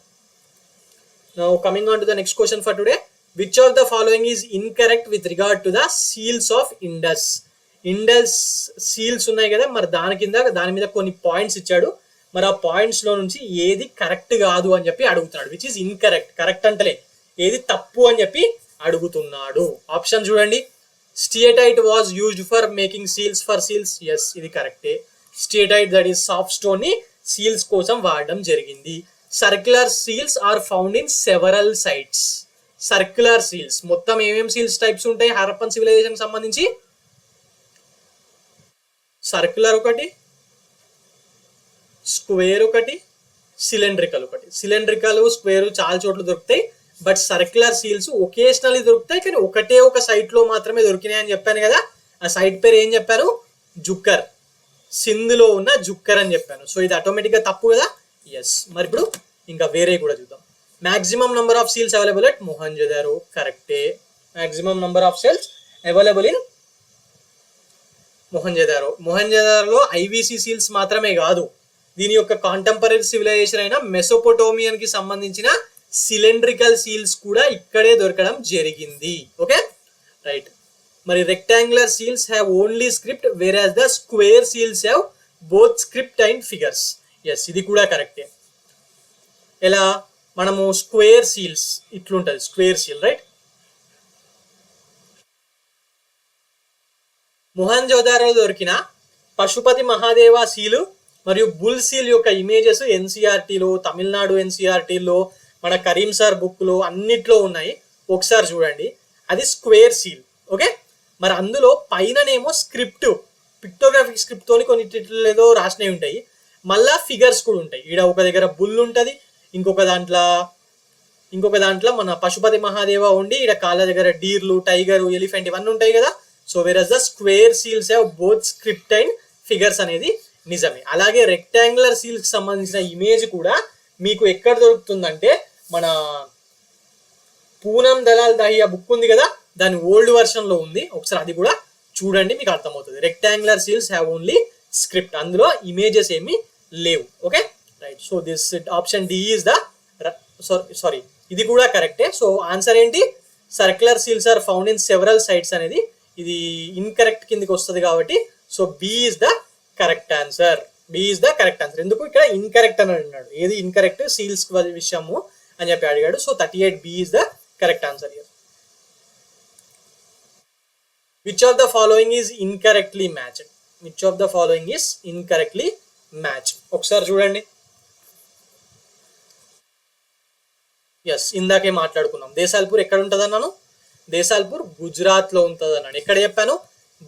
Now coming on to the next question for today. Which of the following is incorrect with regard to the seals of Indus? Indus seals ఉన్నాయి కదా, మరి దాని మీద కొన్ని points ఇచ్చాడు. మరి ఆ పాయింట్స్ లో నుంచి ఏది కరెక్ట్ కాదు అని చెప్పి అడుగుతున్నాడు. విచ్ ఈజ్ ఇన్కరెక్ట్, కరెక్ట్ అంటలే, ఏది తప్పు అని చెప్పి అడుగుతున్నాడు. ఆప్షన్ చూడండి. Steatite was used for making seals for seals. Yes, ఇది కరెక్టే. Steatite, that is soft stone ని సీల్స్ కోసం వాడడం జరిగింది. Circular seals are found in several sites. Circular seals మొత్తం ఏమేం సీల్స్ టైప్స్ ఉంటాయి హరప్పన్ సివిలైజేషన్ సంబంధించి? సర్క్యులర్ ఒకటి, స్క్వేర్ ఒకటి, సిలిండ్రికల్ ఒకటి. సిలిండ్రికల్, స్క్వేర్ చాలా చోట్ల దొరుకుతాయి, బట్ సర్క్యులర్ సీల్స్ ఒకేషనల్లీ దొరుకుతాయి, కానీ ఒకటే ఒక సైట్ లో మాత్రమే దొరికినాయి అని చెప్పాను కదా. ఆ సైట్ పేరు ఏం చెప్పాను? జుక్కర్. సింధులో ఉన్న జుక్కర్ అని చెప్పాను. సో ఇది ఆటోమేటిక్ గా తప్పు కదా. ఎస్. మరి ఇప్పుడు ఇంకా వేరే కూడా చూద్దాం. Maximum number of seals available at Mohenjodaro, కరెక్టే. Maximum number of seals available in Mohenjodaro. మొహంజదారోలో ఐవీసీ సీల్స్ మాత్రమే కాదు, దీని యొక్క కాంటెంపరీ సివిలైజేషన్ అయిన మెసోపోటోమియన్ కి సంబంధించిన సిలిండ్రికల్ సీల్స్ కూడా ఇక్కడే దొరకడం జరిగింది. Okay, right. మరి rectangular seals have only script, whereas the square seals have both script and figures. Yes, ఇది కూడా కరెక్టే. ఎలా? మనము స్క్వేర్ సీల్స్ ఇట్లుంటది, స్క్వేర్ సీల్, రైట్. మొహంజోదారో దొరికిన పశుపతి మహాదేవ సీలు మరియు బుల్ సీల్ యొక్క ఇమేజెస్ ఎన్సీఆర్టీలో, తమిళనాడు ఎన్సీఆర్టీలో, మన కరీం సార్ బుక్లో అన్నిట్లో ఉన్నాయి. ఒకసారి చూడండి. అది స్క్వేర్ సీల్. ఓకే, మరి అందులో పైననేమో స్క్రిప్ట్, పిక్టోగ్రాఫిక్ స్క్రిప్ట్ తోని కొన్ని ఏదో రాసినవి ఉంటాయి, మళ్ళా ఫిగర్స్ కూడా ఉంటాయి. ఈడ ఒక దగ్గర బుల్ ఉంటుంది, ఇంకొక దాంట్లో మన పశుపతి మహాదేవ ఉండి, ఈడ కాళ్ళ దగ్గర డీర్లు, టైగర్, ఎలిఫెంట్ ఇవన్నీ ఉంటాయి కదా. So whereas the square seals have both script and figures అనేది నిజమే. అలాగే రెక్టాంగులర్ సీల్స్ కి సంబంధించిన ఇమేజ్ కూడా మీకు ఎక్కడ దొరుకుతుందంటే మన పూనం దలాల్ దహియా బుక్ ఉంది కదా, దాని ఓల్డ్ వర్షన్ లో ఉంది. ఒకసారి అది కూడా చూడండి, మీకు అర్థమవుతుంది. Rectangular seals have only script, అందులో ఇమేజెస్ ఏమి లేవు. Okay, right. So this option D is the sorry, ఇది కూడా కరెక్టే. సో ఆన్సర్ ఏంటి? Circular seals are found in several sites అనేది ఇది ఇన్కరెక్ట్ కిందకి వస్తుంది కాబట్టి, so B is the correct answer. B is the correct answer. ఎందుకు ఇక్కడ ఇన్కరెక్ట్ అని అన్నాడు? ఏది ఇన్కరెక్ట్? సీల్స్ విషయము అని చెప్పి అడిగాడు. So 38 B is the correct answer here. Which of the following is incorrectly matched? Which of the following is incorrectly match? ఒకసారి చూడండి. ఎస్, ఇందాకే మాట్లాడుకున్నాం. దేశాల్పూర్ ఎక్కడ ఉంటుంది అన్నాను? దేశాల్పూర్ గుజరాత్ లో ఉంటుంది అన్నాడు. ఎక్కడ చెప్పాను?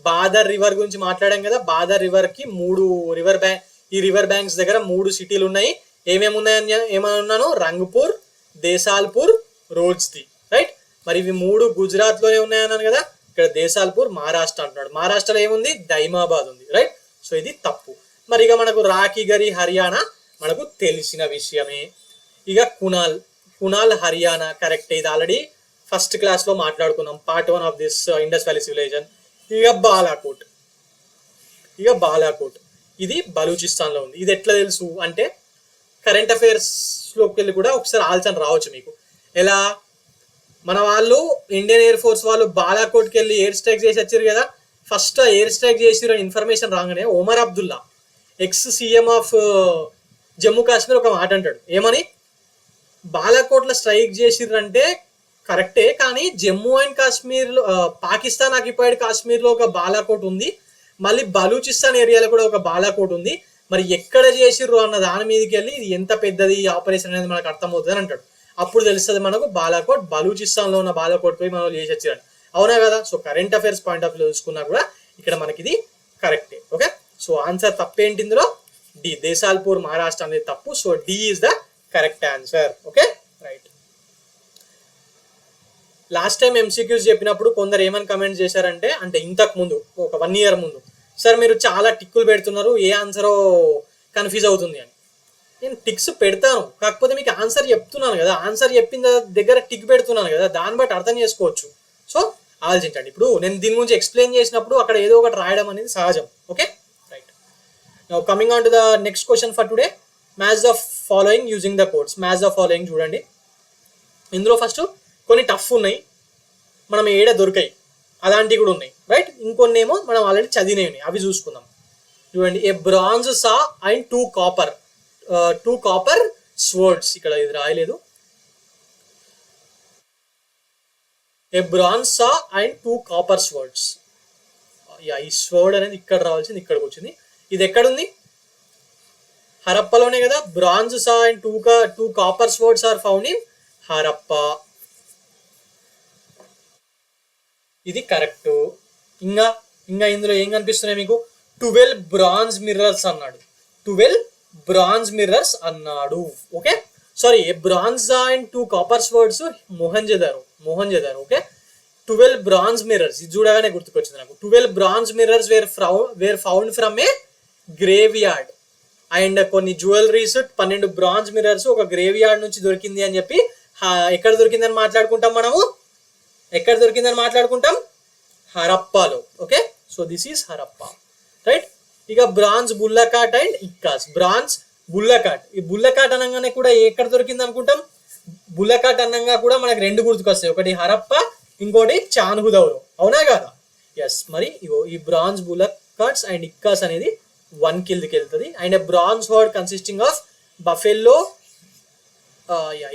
బాదర్ రివర్ గురించి మాట్లాడాం కదా. బాదర్ రివర్ కి 3 ఈ రివర్ బ్యాంక్స్ దగ్గర 3 సిటీలు ఉన్నాయి. ఏమేమి ఉన్నాయని ఏమన్నాను? రంగపూర్, దేశాల్పూర్, రోజ్ది, రైట్. మరి ఇవి 3 గుజరాత్ లోనే ఉన్నాయన్నాను కదా. ఇక్కడ దేశాల్పూర్ మహారాష్ట్ర అంటున్నాడు. మహారాష్ట్రలో ఏముంది? దైమాబాద్ ఉంది, రైట్. సో ఇది తప్పు. మరి ఇక మనకు రాఖీగరి హర్యానా మనకు తెలిసిన విషయమే. ఇక కునాల్ హర్యానా కరెక్ట్. ఇది ఆల్రెడీ ఫస్ట్ క్లాస్ లో మాట్లాడుకున్నాం, part 1 of this Indus valley civilization. ఇక బాలాకోట్ ఇది బలూచిస్తాన్ లో ఉంది. ఇది ఎట్లా తెలుసు అంటే కరెంట్ అఫైర్స్ లోకి వెళ్ళి కూడా ఒకసారి ఆలోచన రావచ్చు మీకు. ఎలా? మన వాళ్ళు ఇండియన్ ఎయిర్ ఫోర్స్ వాళ్ళు బాలాకోట్కి వెళ్ళి ఎయిర్ స్ట్రైక్ చేసి వచ్చారు కదా. ఫస్ట్ ఎయిర్ స్ట్రైక్ చేసిరు ఇన్ఫర్మేషన్ రాగానే Omar Abdullah, ex CM of Jammu Kashmir, ఒక మాట అంటాడు. ఏమని? బాలాకోట్ల స్ట్రైక్ చేసిర్రంటే కరెక్టే, కానీ జమ్మూ అండ్ కాశ్మీర్ లో, పాకిస్తాన్ ఆక్యుపైడ్ కాశ్మీర్ లో ఒక బాలాకోట్ ఉంది, మళ్ళీ బలూచిస్తాన్ ఏరియాలో కూడా ఒక బాలాకోట్ ఉంది. మరి ఎక్కడ చేసిర్రు అన్న దాని మీదకి వెళ్ళి ఇది ఎంత పెద్దది ఆపరేషన్ అనేది మనకు అర్థమవుతుంది అని అంటాడు. అప్పుడు తెలుస్తుంది మనకు బాలాకోట్ బలూచిస్తాన్ లో ఉన్న బాలాకోట్ పోయి మనం చేసి వచ్చారు. అవునా కదా? So current affairs point of view చూసుకున్నా కూడా ఇక్కడ మనకి ఇది కరెక్టే. ఓకే, సో ఆన్సర్ తప్పేంటి ఇందులో? డి, దేశాల్పూర్ మహారాష్ట్ర అనేది తప్పు. So D is the correct answer. Okay, right. Last time MCQs చెప్పినప్పుడు కొందరు ఏమని కమెంట్ చేశారంటే, అంటే ఇంతకు ముందు ఒక 1 year ముందు, సార్ మీరు చాలా టిక్కులు పెడుతున్నారు, ఏ ఆన్సరో కన్ఫ్యూజ్ అవుతుంది అని. నేను టిక్స్ పెడతాను, కాకపోతే మీకు ఆన్సర్ చెప్తున్నాను కదా. ఆన్సర్ చెప్పిన దగ్గర టిక్ పెడుతున్నాను కదా, దాన్ని బట్టి అర్థం చేసుకోవచ్చు. సో ఆలోచించండి. ఇప్పుడు నేను దీని గురించి ఎక్స్ప్లెయిన్ చేసినప్పుడు అక్కడ ఏదో ఒకటి రాయడం అనేది సహజం. Okay, right. Now coming on to the next question for today. Match the following using the codes. Match the following చూడండి. ఇందులో ఫస్ట్ కొన్ని టఫ్ ఉన్నాయి, మనం ఏడ దొరికాయి అలాంటివి కూడా ఉన్నాయి, రైట్. ఇంకొన్ని ఏమో మనం ఆల్రెడీ చదివినవి ఉన్నాయి, అవి చూసుకుందాం. చూడండి. A bronze saw and 2 copper swords. ఇక్కడ ఇది రాయలేదు. A bronze saw and 2 copper swords. ఈ స్వర్డ్ అనేది ఇక్కడ రావాల్సింది, ఇక్కడికి వచ్చింది. ఇది ఎక్కడుంది? హరప్పలోనే కదా. Bronze saw and 2 copper swords are found in Harappa. ఇది కరెక్ట్. ఇంకా ఇందులో ఏం కనిపిస్తున్నాయి మీకు? 12 బ్రాంజ్ మిర్రర్స్ అన్నాడు. 12 బ్రాంజ్ మిర్రర్స్ అన్నాడు. Okay, sorry, bronze and 2 copper swords Mohenjodaro. Okay, 12 bronze mirrors, ఇది చూడగానే గుర్తుకొచ్చింది నాకు. 12 bronze mirrors were found from a graveyard. And కొన్ని జ్యువెలరీస్, 12 బ్రాంజ్ మిర్రర్స్ ఒక గ్రేవ్ యార్డ్ నుంచి దొరికింది అని చెప్పి ఎక్కడ దొరికిందని మాట్లాడుకుంటాం మనము. హరప్పాలో. Okay, so this is Harappa, right. ఇక bronze bullock cart and ekkas. Bronze bullock cart, ఈ బుల్లకాట్ అనగానే కూడా ఎక్కడ దొరికింది అనుకుంటాం. బుల్లకాట్ అనంగా కూడా మనకు 2 గుర్తుకొస్తాయి, ఒకటి హరప్ప, ఇంకోటి చాన్హుదౌరో. అవునా కదా? ఎస్. మరి ఇగో ఈ బ్రాంజ్ బుల్లకాట్స్ అండ్ ఇక్కాస్ అనేది 1 కిందకి వెళ్తుంది. And bronze హోర్డ్ consisting of buffalo,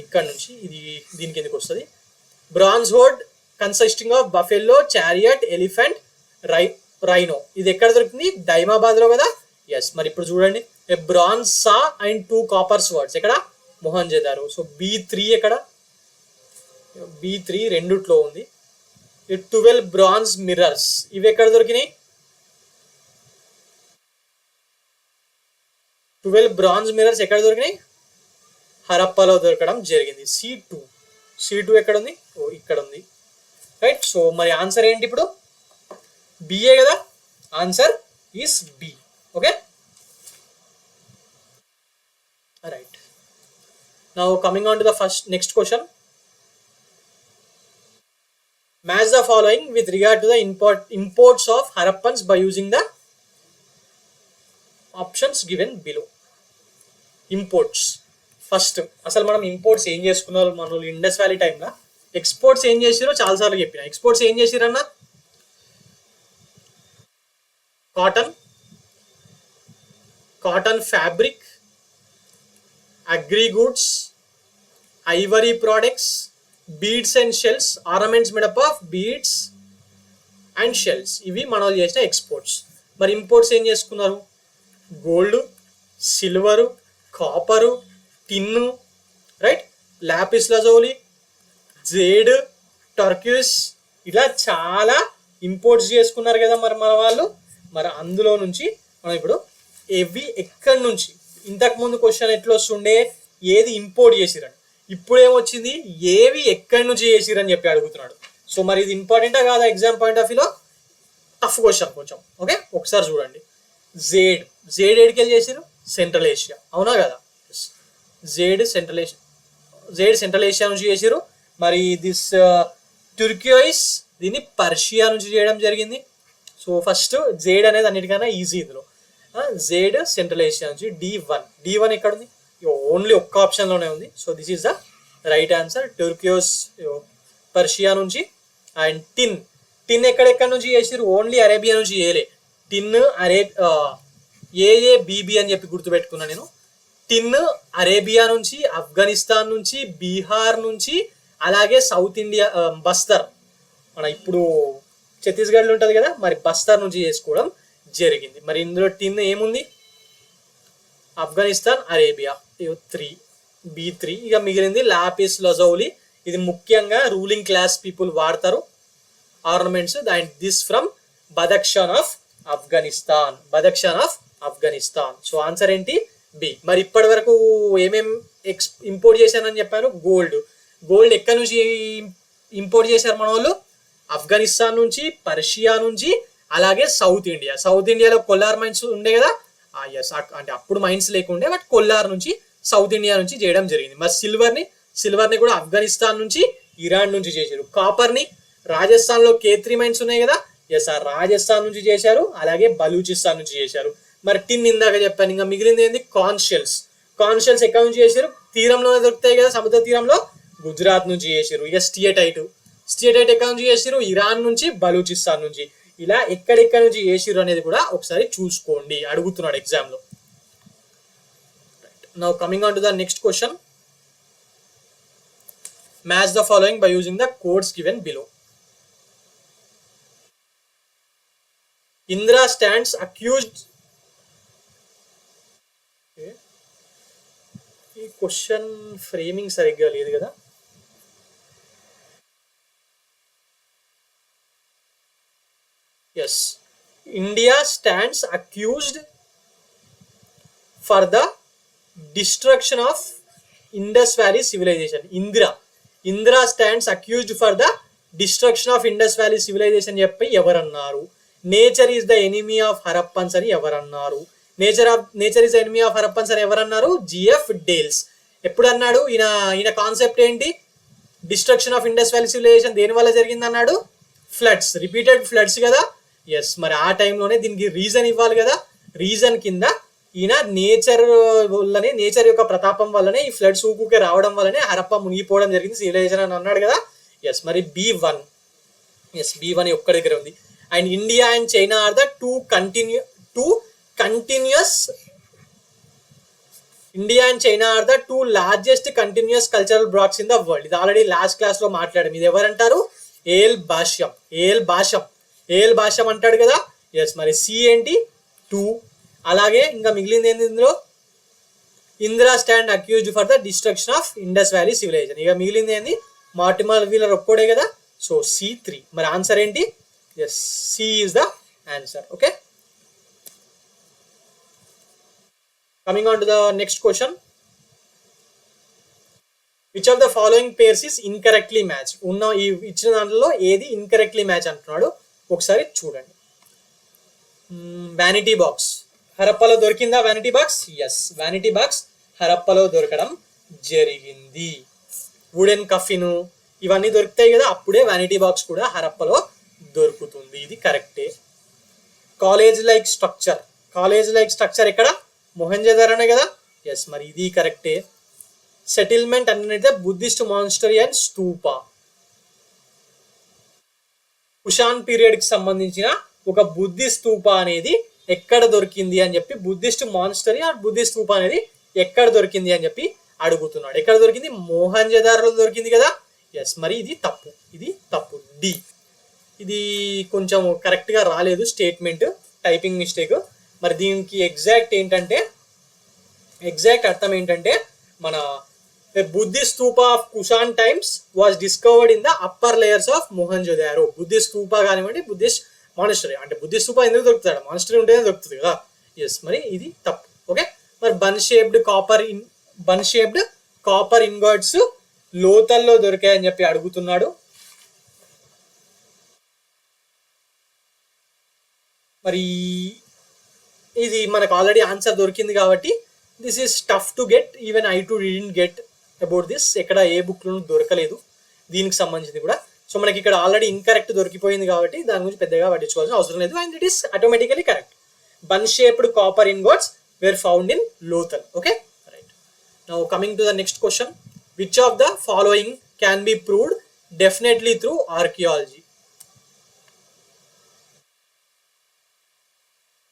ఇక్కడ నుంచి ఇది దీని కిందకి వస్తుంది. Bronze హోర్డ్ consisting of buffalo, chariot, elephant, rhino. ఇది ఎక్కడ దొరికింది? డైమాబాద్ లో కదా. ఎస్. మరి ఇప్పుడు చూడండి, bronze saw and 2 copper swords ఎక్కడ? మొహంజదారో. సో B3 ఎక్కడ? B3 రెండిట్లో ఉంది. 12 బ్రాంజ్ మిర్రర్స్ ఇవి ఎక్కడ దొరికినాయి? 12 బ్రాంజ్ మిర్రర్స్ ఎక్కడ దొరికినాయి? హరప్పాలో దొరకడం జరిగింది. C2 ఎక్కడ ఉంది? ఓ, ఇక్కడ ఉంది, రైట్. సో మరి ఆన్సర్ ఏంటి ఇప్పుడు? బిఏ కదా. Answer is B. Okay, right. Now coming on to the next question. Match the following with regard to the imports of Harappans by using the options given below. Imports. First అసలు మనం imports ఏం చేసుకున్నారు మన Indus valley టైంలో. Exports ఏం చేసిరో చాలాసార్లు చెప్పిన. ఎక్స్పోర్ట్స్ ఏం చేసిరన్నా? Cotton fabric, agri goods, ivory products, beads and shells, ornaments made up of beads and shells. ఇవి మన వాళ్ళు చేసిన ఎక్స్పోర్ట్స్. మరి ఇంపోర్ట్స్ ఏం చేసుకున్నారు? Gold, silver, copper, tin, right, lapis lazuli, jade, turquoise, ఇలా చాలా ఇంపోర్ట్స్ చేసుకున్నారు కదా మరి మన వాళ్ళు. మరి అందులో నుంచి మనం ఇప్పుడు ఎవి ఎక్కడి నుంచి, ఇంతకుముందు క్వశ్చన్ ఎట్లా వస్తుండే, ఏది ఇంపోర్ట్ చేసిరని, ఇప్పుడు ఏమొచ్చింది, ఏవి ఎక్కడి నుంచి చేసిరని చెప్పి అడుగుతున్నాడు. సో మరి ఇది ఇంపార్టెంటా కాదా ఎగ్జామ్ పాయింట్ ఆఫ్ వ్యూలో? టఫ్ క్వశ్చన్ కొంచెం. ఓకే, ఒకసారి చూడండి. జేడ్ ఎడికెళ్ళి చేసిరు? Central Asia. అవునా కదా? జేడ్ సెంట్రల్ ఏషియా నుంచి చేసిరు. మరి దిస్ టుర్కియోయిస్ దీన్ని పర్షియా నుంచి చేయడం జరిగింది. సో ఫస్ట్ జేడ్ అనేది అన్నిటికన్నా ఈజీ ఇందులో. జేడ్ సెంట్రల్ ఏషియా నుంచి. D1 ఎక్కడ ఉంది? ఓన్లీ ఒక్క ఆప్షన్లోనే ఉంది. So this is the right answer. Turquoise Persia నుంచి. అండ్ టిన్ ఎక్కడెక్కడ నుంచి చేసిరు? ఓన్లీ అరేబియా నుంచి చేయలే. టిన్ AABB అని చెప్పి గుర్తుపెట్టుకున్నా నేను. టిన్ అరేబియా నుంచి, ఆఫ్ఘనిస్తాన్ నుంచి, బీహార్ నుంచి, అలాగే సౌత్ ఇండియా బస్తర్, మన ఇప్పుడు ఛత్తీస్గఢ్లో ఉంటుంది కదా, మరి బస్తర్ నుంచి చేసుకోవడం జరిగింది. మరి ఇందులో టిన్ ఏముంది? Afghanistan, Arabia, B3. ఇక మిగిలింది లాపిస్ లజౌలి. ఇది ముఖ్యంగా రూలింగ్ క్లాస్ పీపుల్ వాడతారు ornaments. And this from Badakhshan of Afghanistan. So answer ఏంటి? బి. మరి ఇప్పటి వరకు ఏమేం ఇంపోర్ట్ చేశానని చెప్పాను? గోల్డ్ ఎక్కడి నుంచి ఇంపోర్ట్ చేశారు మన వాళ్ళు? ఆఫ్ఘనిస్తాన్ నుంచి, పర్షియా నుంచి, అలాగే సౌత్ ఇండియాలో కొల్లార్ మైన్స్ ఉండే కదా. ఎస్, అంటే అప్పుడు మైన్స్ లేకుండే, బట్ కొల్లార్ నుంచి, సౌత్ ఇండియా నుంచి చేయడం జరిగింది. మరి సిల్వర్ని కూడా ఆఫ్ఘనిస్తాన్ నుంచి, ఇరాన్ నుంచి చేశారు. కాపర్ని రాజస్థాన్ లో K3 మైన్స్ ఉన్నాయి కదా. ఎస్, ఆ రాజస్థాన్ నుంచి చేశారు, అలాగే బలూచిస్తాన్ నుంచి చేశారు. మరి టిన్ ఇందాక చెప్పాను. ఇంకా మిగిలింది ఏంది? కార్న్ షెల్స్ ఎక్కడి నుంచి చేశారు? తీరంలోనే దొరుకుతాయి కదా, సముద్ర తీరంలో. గుజరాత్ నుంచి చేశారు. ఇక స్టియటైట్ ఎక్కడి నుంచి చేశారు? ఇరాన్ నుంచి, బలూచిస్తాన్ నుంచి. ఇలా ఎక్కడెక్కడి నుంచి చేసిరు అనేది కూడా ఒకసారి చూసుకోండి, అడుగుతున్నాడు ఎగ్జామ్ లో. Now coming on to the next question. Match the following by using the codes given below. India stands accused. ఈ క్వశ్చన్ ఫ్రేమింగ్ సరిగ్గా లేదు కదా. Yes, India stands accused for the destruction of Indus valley civilization. India stands accused for the destruction of Indus valley civilization చెప్పి ఎవరన్నారు? Nature is the enemy of Harappans అని ఎవరన్నారు? Nature is the enemy of Harappans అని ఎవరన్నారు? GF Dale's. ఎప్పుడు అన్నాడు? ఈయన concept ఏంటి? Destruction of Indus valley civilization దేని వల్ల జరిగింది అన్నాడు? ఫ్లడ్స్, రిపీటెడ్ ఫ్లడ్స్ కదా. ఎస్, మరి ఆ టైంలోనే దీనికి రీజన్ ఇవ్వాలి కదా. రీజన్ కింద ఈయన నేచర్ యొక్క ప్రతాపం వల్లనే ఈ ఫ్లడ్స్ ఊకుకే రావడం వల్లనే హరప్ప మునిగిపోవడం జరిగింది సివిలైజేషన్ అని అన్నాడు కదా. ఎస్, మరి B1 ఒక్క దగ్గర ఉంది. And India and China are the two largest continuous cultural blocks in the world. ఇది ఆల్రెడీ లాస్ట్ క్లాస్ లో మాట్లాడాం. ఇది ఎవరంటారు? ఏఎల్ భాష్యం అంటాడు కదా. ఎస్, మరి సి ఏంటి? 2. అలాగే ఇంకా మిగిలింది ఏంది ఇందులో? India stand accused for the destruction of Indus valley civilization. ఇక మిగిలింది ఏంది? మార్టిమర్ వీలర్ ఒక్కడే కదా. So C3. మరి ఆన్సర్ ఏంటి? Yes, C is the answer. Okay, coming on to the next question. Which of the following pairs is incorrectly match? ఈ ఇచ్చిన దాంట్లో ఏది ఇన్కరెక్ట్లీ మ్యాచ్ అంటున్నాడు ఒకసారి చూడండి. వ్యానిటీ బాక్స్ హరప్పలో దొరికిందా? Vanity box? Yes, vanity box హరప్పలో దొరకడం జరిగింది. వుడెన్ కఫిన్ ఇవన్నీ దొరుకుతాయి కదా, అప్పుడే వ్యానిటీ బాక్స్ కూడా హరప్పలో దొరుకుతుంది. ఇది కరెక్టే. కాలేజ్ లైక్ స్ట్రక్చర్ ఎక్కడ? మొహంజదారోనే కదా. ఎస్, మరి ఇది కరెక్టే. సెటిల్మెంట్ అనేది Buddhist మాన్స్టరీ and Stupa. Cushion period కి సంబంధించిన ఒక బుద్ధిస్ట్ స్తూప అనేది ఎక్కడ దొరికింది అని చెప్పి, బుద్ధిస్ట్ మాన్స్టరీ ఆర్ బుద్ధిస్ట్ స్తూప అనేది ఎక్కడ దొరికింది అని చెప్పి అడుగుతున్నాడు. ఎక్కడ దొరికింది? మొహంజదారోలో దొరికింది కదా. ఎస్, మరి ఇది తప్పు. డి. ఇది కొంచెం కరెక్ట్ గా రాలేదు స్టేట్మెంట్, టైపింగ్ మిస్టేక్. మరి దీనికి ఎగ్జాక్ట్ అర్థం ఏంటంటే మన Buddhist stupa of Kushan times was discovered in the upper layers of Mohenjodaro. Buddhist stupa కానివ్వండి, బుద్ధిస్ట్ మానిస్టరీ, అంటే బుద్ధిస్ట్ స్తూప ఎందుకు దొరుకుతాడు? మానిస్టరీ ఉంటేనే దొరుకుతుంది కదా. ఎస్, మరి ఇది తప్పు. ఓకే, మరి బన్ షేప్డ్ కాపర్ ఇన్గట్స్ లోతల్లో దొరికాయని చెప్పి అడుగుతున్నాడు. మరి ఇది మనకు ఆల్రెడీ ఆన్సర్ దొరికింది కాబట్టి this is tough to get. Even I too didn't get about this. ఎక్కడ ఏ బుక్ లోనూ దొరకలేదు దీనికి సంబంధించింది కూడా. సో మనకి ఇక్కడ ఆల్రెడీ ఇన్కరెక్ట్ దొరికిపోయింది కాబట్టి దాని గురించి పెద్దగా పట్టించుకోవాల్సిన అవసరం లేదు. And it is automatically correct. Bun shaped copper ingots were found in Lothal. Okay, right. Now coming to the next question. Which of the following can be proved definitely through archaeology?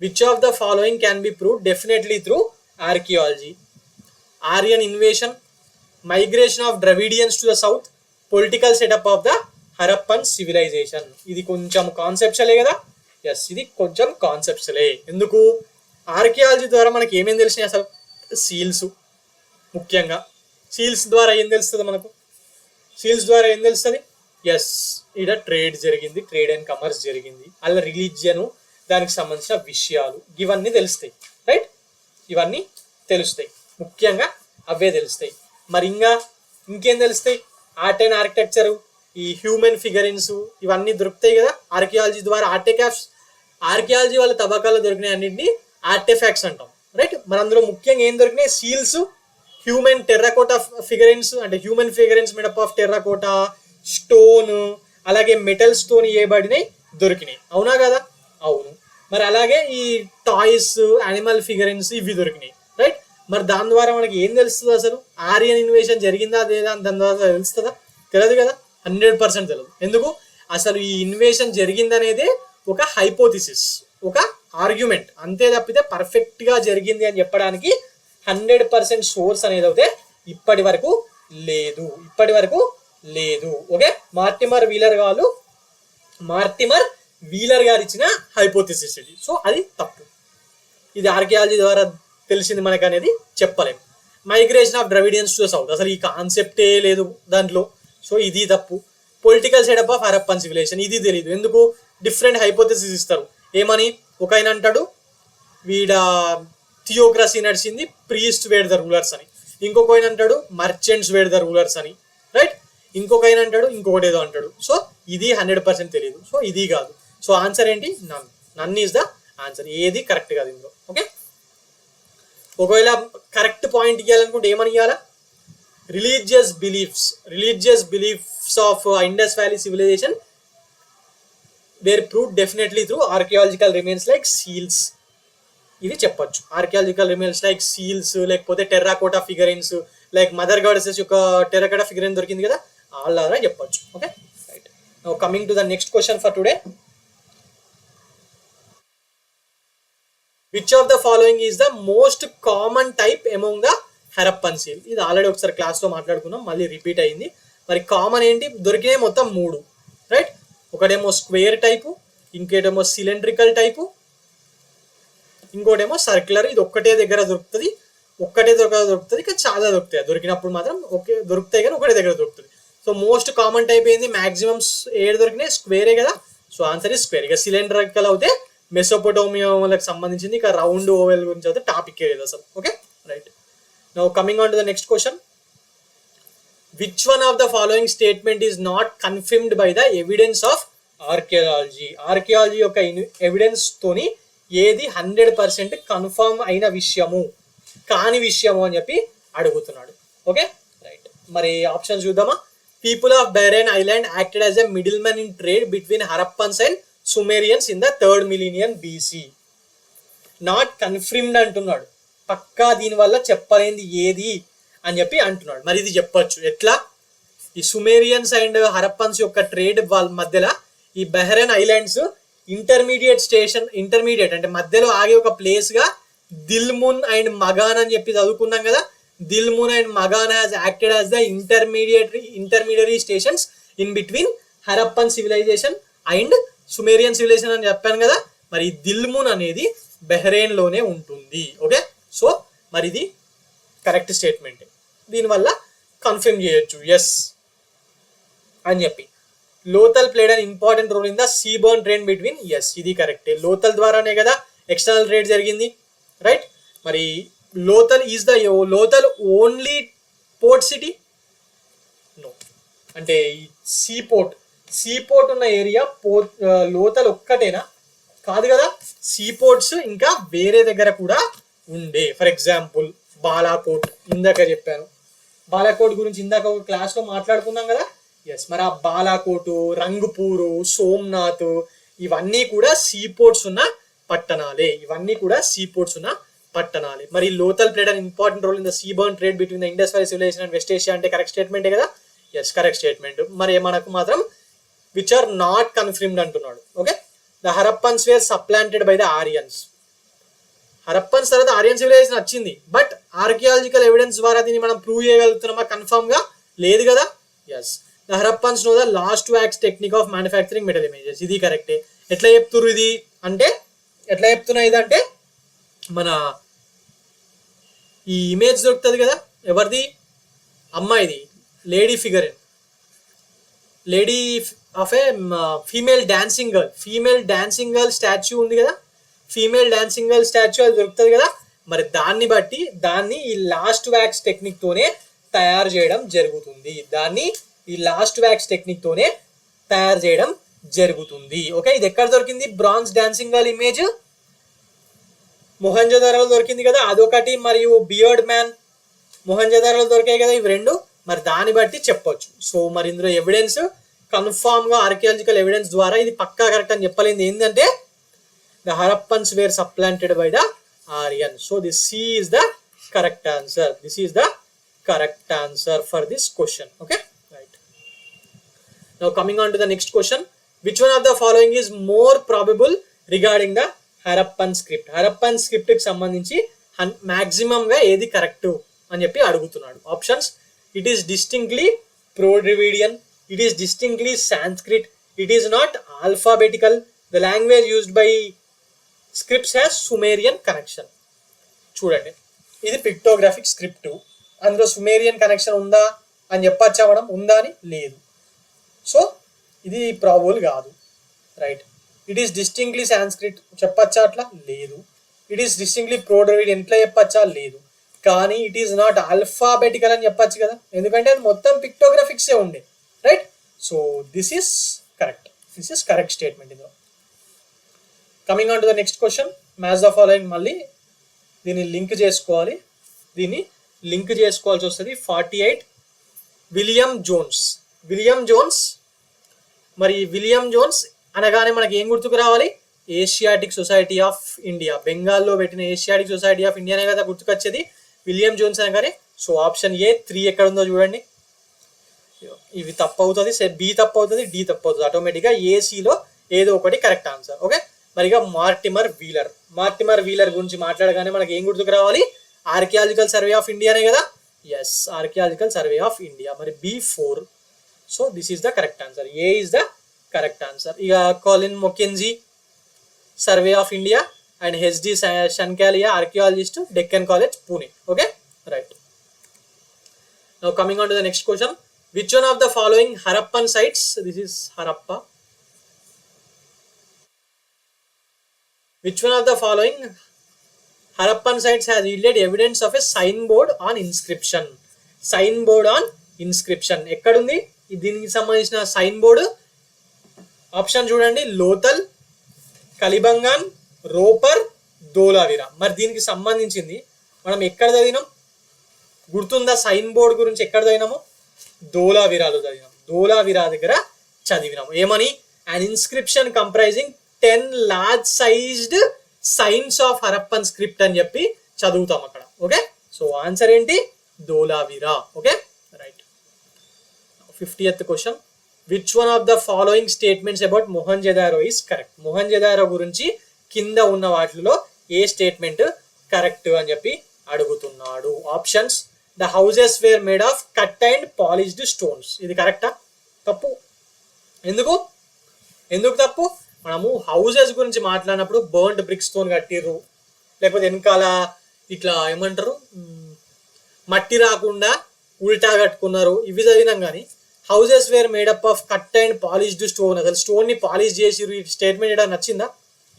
Which of the following can be proved definitely through archaeology? Aryan invasion, migration of Dravidians to the south, political setup of the Harappan civilization. ఇది కొంచెం కాన్సెప్చువలే కదా. Yes, ఇది కొంచెం కాన్సెప్చువలే. ఎందుకు? Archaeology ద్వారా మనకి ఏమేమి తెలిసినాయి? అసలు సీల్స్, ముఖ్యంగా సీల్స్ ద్వారా ఏం తెలుస్తుంది మనకు? ఎస్, ఇక్కడ ట్రేడ్ జరిగింది, ట్రేడ్ అండ్ కమర్స్ జరిగింది. అలా రిలీజియన్, దానికి సంబంధించిన విషయాలు ఇవన్నీ తెలుస్తాయి. రైట్, ఇవన్నీ తెలుస్తాయి, ముఖ్యంగా అవే తెలుస్తాయి. మరి ఇంకేం తెలుస్తాయి? ఆర్ట్ అండ్ ఆర్కిటెక్చర్, ఈ హ్యూమన్ ఫిగరిన్స్ ఇవన్నీ దొరుకుతాయి కదా ఆర్కియాలజీ ద్వారా. ఆర్కియాలజీ వాళ్ళ తవ్వకాల్లో దొరికినాయి అన్నింటినీ ఆర్టిఫాక్ట్స్ అంటాం. రైట్, మరి అందులో ముఖ్యంగా ఏం దొరికినాయి? సీల్స్, హ్యూమన్ టెర్రకోటా ఫిగరిన్స్, అంటే human figurines made up of terracotta, stone, అలాగే మెటల్స్ తోని చేయబడినవి దొరికినాయి. అవునా కదా? అవును. మరి అలాగే ఈ టాయ్స్, యానిమల్ ఫిగరిన్స్ ఇవి దొరికినాయి. రైట్, మరి దాని ద్వారా మనకి ఏం తెలుస్తుంది? అసలు ఆరియన్ ఇన్వేషన్ జరిగిందా లేదా దాని ద్వారా తెలుస్తుందా? తెలియదు కదా, 100% తెలియదు. ఎందుకు? అసలు ఈ ఇన్వేషన్ జరిగిందనేదే ఒక హైపోథిసిస్, ఒక ఆర్గ్యుమెంట్ అంతే తప్పితే పర్ఫెక్ట్ గా జరిగింది అని చెప్పడానికి 100% సోర్స్ అనేది అయితే ఇప్పటి వరకు లేదు. ఓకే, మార్టిమర్ వీలర్ గారు ఇచ్చిన హైపోథిసిస్ ఇది. సో అది తప్పు. ఇది ఆర్కియాలజీ ద్వారా తెలిసింది మనకు అనేది చెప్పలేము. Migration of Dravidians to south, అసలు ఈ కాన్సెప్టే లేదు దాంట్లో. సో ఇది తప్పు. Political setup of Harappan civilization, ఇది తెలియదు. ఎందుకు? డిఫరెంట్ హైపోథిసిస్ ఇస్తారు. ఏమని? ఒక ఆయన అంటాడు వీడ థియోక్రసీ నడిచింది, ప్రీస్ట్ వేర్ ద రూలర్స్ అని. ఇంకొక ఆయన అంటాడు మర్చెంట్స్ వేర్ ద రూలర్స్ అని, రైట్. ఇంకొక ఆయన అంటాడు ఇంకొకటి ఏదో అంటాడు. సో ఇది 100% తెలియదు. సో ఇది కాదు. సో ఆన్సర్ ఏంటి? None is the answer. ఏది కరెక్ట్ కాదు ఇందులో. ఓకే, ఒకవేళ కరెక్ట్ పాయింట్ ఇవ్వాలనుకుంటే ఏమని ఇవ్వాలా? Religious beliefs of Indus valley civilisation were proved definitely through archaeological remains like seals. ఇది చెప్పొచ్చు. ఆర్కియాలజికల్ రిమైన్స్ లైక్ సీల్స్, లేకపోతే terracotta figurines, like mother goddesses యొక్క టెర్రాకోటా ఫిగరిన్ దొరికింది కదా, అలా చెప్పొచ్చు. Okay, right. Now coming to the next question for today. Which of the following is the most common type among the Harappan seal? ఇది already ఒకసారి క్లాస్లో మాట్లాడుకున్నాం, మళ్ళీ రిపీట్ అయింది. మరి కామన్ ఏంటి? దొరికినాయి మొత్తం 3, రైట్. ఒకటేమో స్క్వేర్ టైపు, ఇంకోటేమో సిలిండ్రికల్ టైపు, ఇంకోటేమో సర్క్యులర్. ఇది ఒక్కటే దగ్గర దొరుకుతుంది, కానీ చాలా దొరుకుతాయి. దొరికినప్పుడు మాత్రం దొరుకుతాయి కానీ ఒకటే దగ్గర దొరుకుతుంది. సో మోస్ట్ కామన్ టైప్ ఏంది? మాక్సిమం ఏడు దొరికినాయి స్క్వేరే కదా. So answer is square. ఇక సిలిండ్రికల్ అవుతే మెసోపొటోమియాకి సంబంధించింది, ఇక రౌండ్ ఓవెల్ గురించి అయితే టాపిక్ లేదు అసలు. Okay, right. Now coming on to the next question. Which one of the following statement is not confirmed by the evidence of archaeology? Archaeology యొక్క evidence తోని ఏది 100% కన్ఫర్మ్ అయిన విషయము, కాని విషయము అని చెప్పి అడుగుతున్నాడు. Okay, right. మరి ఆప్షన్ చూద్దామా? People of Bahrain island acted as a middle man in trade between Harappans and Sumerians in the 3rd millennium BC. Not confirmed అంటున్నాడు. పక్కా దీనివల్ల చెప్పలేంది ఏది అని చెప్పి అంటున్నాడు. మరి ఇది చెప్పొచ్చు ఎట్లా? ఈ సుమేరియన్స్ అండ్ హరప్పన్స్ యొక్క ట్రేడ్ వాళ్ళ మధ్యలో ఈ బెహ్రెన్ ఐలాండ్స్ ఇంటర్మీడియట్ అంటే మధ్యలో ఆగే ఒక ప్లేస్ గా దిల్మున్ అండ్ మగాన్ అని చెప్పి చదువుకున్నాం కదా. Dilmun and Magan has acted as the intermediary stations in between Harappan civilisation and Sumerian civilisation అని చెప్పాను కదా. మరి దిల్మున్ అనేది బెహ్రెయిన్ లోనే ఉంటుంది. ఓకే, సో మరి ఇది కరెక్ట్ స్టేట్మెంట్. దీనివల్ల కన్ఫర్మ్ చేయొచ్చు ఎస్ అని చెప్పి. Lothal played an important role in the seaborne trade between, yes ఇది కరెక్టే. లోథల్ ద్వారానే కదా ఎక్స్టర్నల్ ట్రేడ్ జరిగింది, రైట్. మరి Lothal only port city? No. అంటే సీపోర్ట్ ఉన్న ఏరియా లోథల్ ఒక్కటేనా? కాదు కదా. సీపోర్ట్స్ ఇంకా వేరే దగ్గర కూడా ఉండే. ఫర్ ఎగ్జాంపుల్ బాలాకోట్, ఇందాక చెప్పాను. బాలాకోట్ గురించి ఇందాక ఒక క్లాస్లో మాట్లాడుకున్నాం కదా. ఎస్, మరి ఆ బాలాకోటు, రంగుపూరు, సోమ్నాథ్ ఇవన్నీ కూడా సీపోర్ట్స్ ఉన్న పట్టణాలే. మరి Lothal played an important role in the seaborne trade between the Indus valley civilisation and West Asia అంటే కరెక్ట్ స్టేట్మెంటే కదా. Yes, correct statement. మరి మనకు మాత్రం విచ్ ఆర్ నాట్ కన్ఫర్మ్డ్ అంటున్నాడు. Okay, the Harappans were supplanted by the Aryans. Harappans తర్వాత Aryan civilisation వచ్చింది, but archaeological evidence ద్వారా దీన్ని మనం ప్రూవ్ చేయగలుగుతున్నామా? కన్ఫర్మ్ గా లేదు కదా. Yes, the Harappans know the lost wax technique of manufacturing metal images. ఇది కరెక్టే. ఎట్లా చెప్తున్నారు ఇది అంటే, ఎట్లా చెప్తున్నా ఇదంటే మన ఈ ఇమేజ్ దొరుకుతుంది కదా, ఎవరిది? అమ్మాయిది, lady of A female dancing girl statue ఉంది కదా. ఫీమేల్ డాన్సింగ్ గర్ల్ స్టాచ్యూ అది దొరుకుతుంది కదా. మరి దాన్ని ఈ లాస్ట్ వ్యాక్స్ టెక్నిక్ తోనే తయారు చేయడం జరుగుతుంది. ఓకే, ఇది ఎక్కడ దొరికింది? బ్రాంజ్ డాన్సింగ్ గర్ల్ ఇమేజ్ మొహంజోదారోలో దొరికింది కదా, అదొకటి. మరియు బియర్డ్ మ్యాన్ మొహంజోదారోలో దొరికాయి కదా, ఇవి 2. మరి దాన్ని బట్టి చెప్పొచ్చు. సో మరి ఇందులో ఎవిడెన్స్ కన్ఫామ్ గా ఆర్కియాలజికల్ ఎవిడెన్స్ ద్వారా ఇది పక్కా కరెక్ట్ అని చెప్పలేంది ఏంటంటే the Harappans were supplanted by the Aryan. So this is the correct answer for this question. Okay, right. Now coming on to the next question. Which one of the following is more probable regarding the Harappan script కి సంబంధించి maximum గా ఏది correct అని చెప్పి అడుగుతున్నాడు. Options: it is distinctly pro Dravidian, it is distinctly Sanskrit, it is not alphabetical, the language used by scripts has Sumerian connection. చూడండి, ఇది pictographic script, అందులో సుమేరియన్ కనెక్షన్ ఉందా అని చెప్పచ్చా? మనం ఉందా అని లేదు. సో ఇది ప్రాబబుల్ కాదు, right. It is distinctly Sanskrit చెప్పచ్చా? అట్లా లేదు. ఇట్ ఈస్ డిస్టింక్ట్లీ ప్రోడోవిడ్ ఎట్లా చెప్పచ్చా లేదు, కానీ ఇట్ ఈస్ నాట్ ఆల్ఫాబెటికల్ అని చెప్పచ్చు కదా, ఎందుకంటే అది మొత్తం పిక్టోగ్రాఫిక్సే ఉండే, right. So this is correct statement ఇందులో. Coming on to the next question, match the following. మళ్ళీ దీన్ని లింక్ చేసుకోవాలి, వస్తుంది. 48 విలియం జోన్స్. మరి విలియం జోన్స్ అనగానే మనకి ఏం గుర్తుకు రావాలి? ఏషియాటిక్ సొసైటీ ఆఫ్ ఇండియా, బెంగాల్లో పెట్టిన ఏషియాటిక్ సొసైటీ ఆఫ్ ఇండియానే కదా గుర్తుకొచ్చేది విలియం జోన్స్ అనగానే. సో ఆప్షన్ ఏ 3 ఎక్కడ ఉందో చూడండి. ఇవి తప్పు అవుతుంది, బి తప్పు అవుతుంది, డి తప్పు అవుతుంది. ఆటోమేటిక్గా ఏసీలో ఏదో ఒకటి కరెక్ట్ ఆన్సర్. ఓకే, మరిగా మార్టిమర్ వీలర్ గురించి మాట్లాడగానే మనకి ఏం గుర్తుకు రావాలి? ఆర్కియాలజికల్ సర్వే ఆఫ్ ఇండియానే కదా. Yes, Archaeological Survey of India. మరి B4. So this is the correct answer. A is the correct answer. ఇక Colin Mackenzie Survey of India and H D Sankalia archaeologist, Deccan College, Pune. Okay, right. Now coming on to the next question. Which one of the following Harappan sites, this is Harappa, which one of the following Harappan sites has yielded evidence of a signboard on inscription? ఎక్కడుంది దీనికి సంబంధించిన sign board? Option చూడండి, లోతల్, కలిబంగాన్, రోపర్, ధోలావిరా. మరి దీనికి సంబంధించింది మనం ఎక్కడ చదివినాం గుర్తుందా? సైన్ బోర్డు గురించి ఎక్కడ చదివినాము? ధోలావిరాలో చదివినాం. ధోలావిరా దగ్గర చదివినాము ఏమని? an inscription comprising 10 large sized signs of Harappan script అని చెప్పి చదువుతాం అక్కడ. ఓకే, సో ఆన్సర్ ఏంటి? ధోలావిరా. Okay, right. 50th క్వశ్చన్. Which one of the following statements about Mohenjodaro is correct? Mohenjodaro గురించి కింద ఉన్న వాటిలో ఏ స్టేట్మెంట్ కరెక్ట్ అని చెప్పి అడుగుతున్నాడు. Options: the houses wear made of cut and polished stones. ఇది కరెక్టా? తప్పు. ఎందుకు తప్పు? మనము హౌసెస్ గురించి మాట్లాడినప్పుడు బర్న్డ్ బ్రిక్స్ తో కట్టిర్రు, లేకపోతే వెనకాల ఇట్లా ఏమంటారు మట్టి రాకుండా ఉల్టా కట్టుకున్నారు, ఇవి చదివినాం. కానీ houses wear made up of cut and polished stone, అసలు స్టోన్ ని పాలిష్ చేసిర్రు, ఈ స్టేట్మెంట్ ఏడా నచ్చిందా?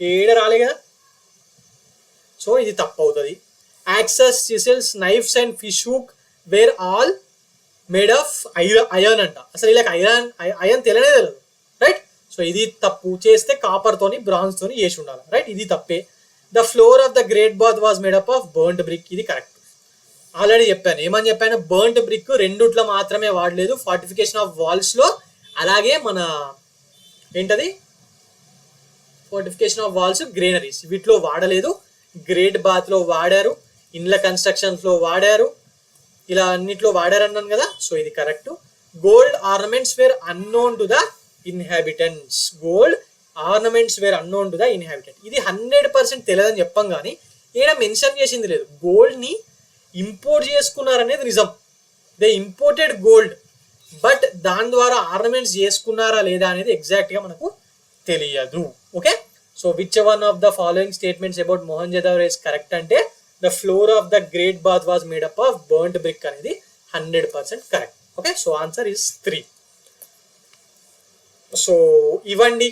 ఏడ రాలే కదా. సో ఇది తప్పు అవుతుంది. Axes, chisels, knifes and fish hook were all made of iron అంట. అసలు ఇలా ఐరన్ తెలియదు, రైట్. సో ఇది తప్పు. చేస్తే కాపర్ తోని బ్రాంజ్ తోని చేసి ఉండాలి, రైట్. ఇది తప్పే. The floor of the great bath was made up of burned brick. ఇది కరెక్ట్. ఆల్రెడీ చెప్పాను, ఏమని చెప్పాను? బర్న్డ్ బ్రిక్ రెండుట్లో మాత్రమే వాడలేదు, ఫార్టిఫికేషన్ ఆఫ్ వాల్స్ లో, అలాగే మన ఏంటది ఫోర్టిఫికేషన్ ఆఫ్ వాల్స్, గ్రేనరీస్, వీటిలో వాడలేదు. గ్రేట్ బాత్ లో వాడారు, ఇండ్ల కన్స్ట్రక్షన్స్ లో వాడారు, ఇలా అన్నిట్లో వాడారు అన్నాను కదా. సో ఇది correct. Gold ornaments were unknown to the inhabitants. Gold ornaments were unknown to the inhabitant. ఇది 100% తెలియదని చెప్పం, కానీ ఈడ మెన్షన్ చేసింది లేదు. గోల్డ్ ని ఇంపోర్ట్ చేసుకున్నారనేది నిజం. దే ఇంపోర్టెడ్ గోల్డ్, బట్ దాని ద్వారా ఆర్నమెంట్స్ చేసుకున్నారా లేదా అనేది ఎగ్జాక్ట్ గా మనకు తెలియదు. Okay, so which one of the following statements about Mohenjodaro is correct అంటే the floor of the great bath was made up of burned brick అనేది 100% correct. Okay, so answer is 3. So ఇవ్వండి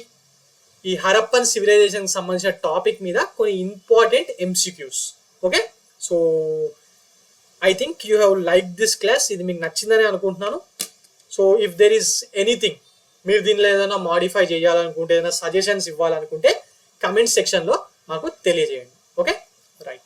ఈ హరప్పన్ సివిలైజేషన్ సంబంధించిన topic మీద కొన్ని important MCQs. Okay, so I think you have like this class. ఇది మీకు నచ్చిందని అనుకుంటున్నాను. So if there is anything, మీరు దీనిలో ఏదైనా మాడిఫై చేయాలనుకుంటే, ఏదైనా సజెషన్స్ ఇవ్వాలనుకుంటే కమెంట్ సెక్షన్లో మాకు తెలియజేయండి. Okay, right.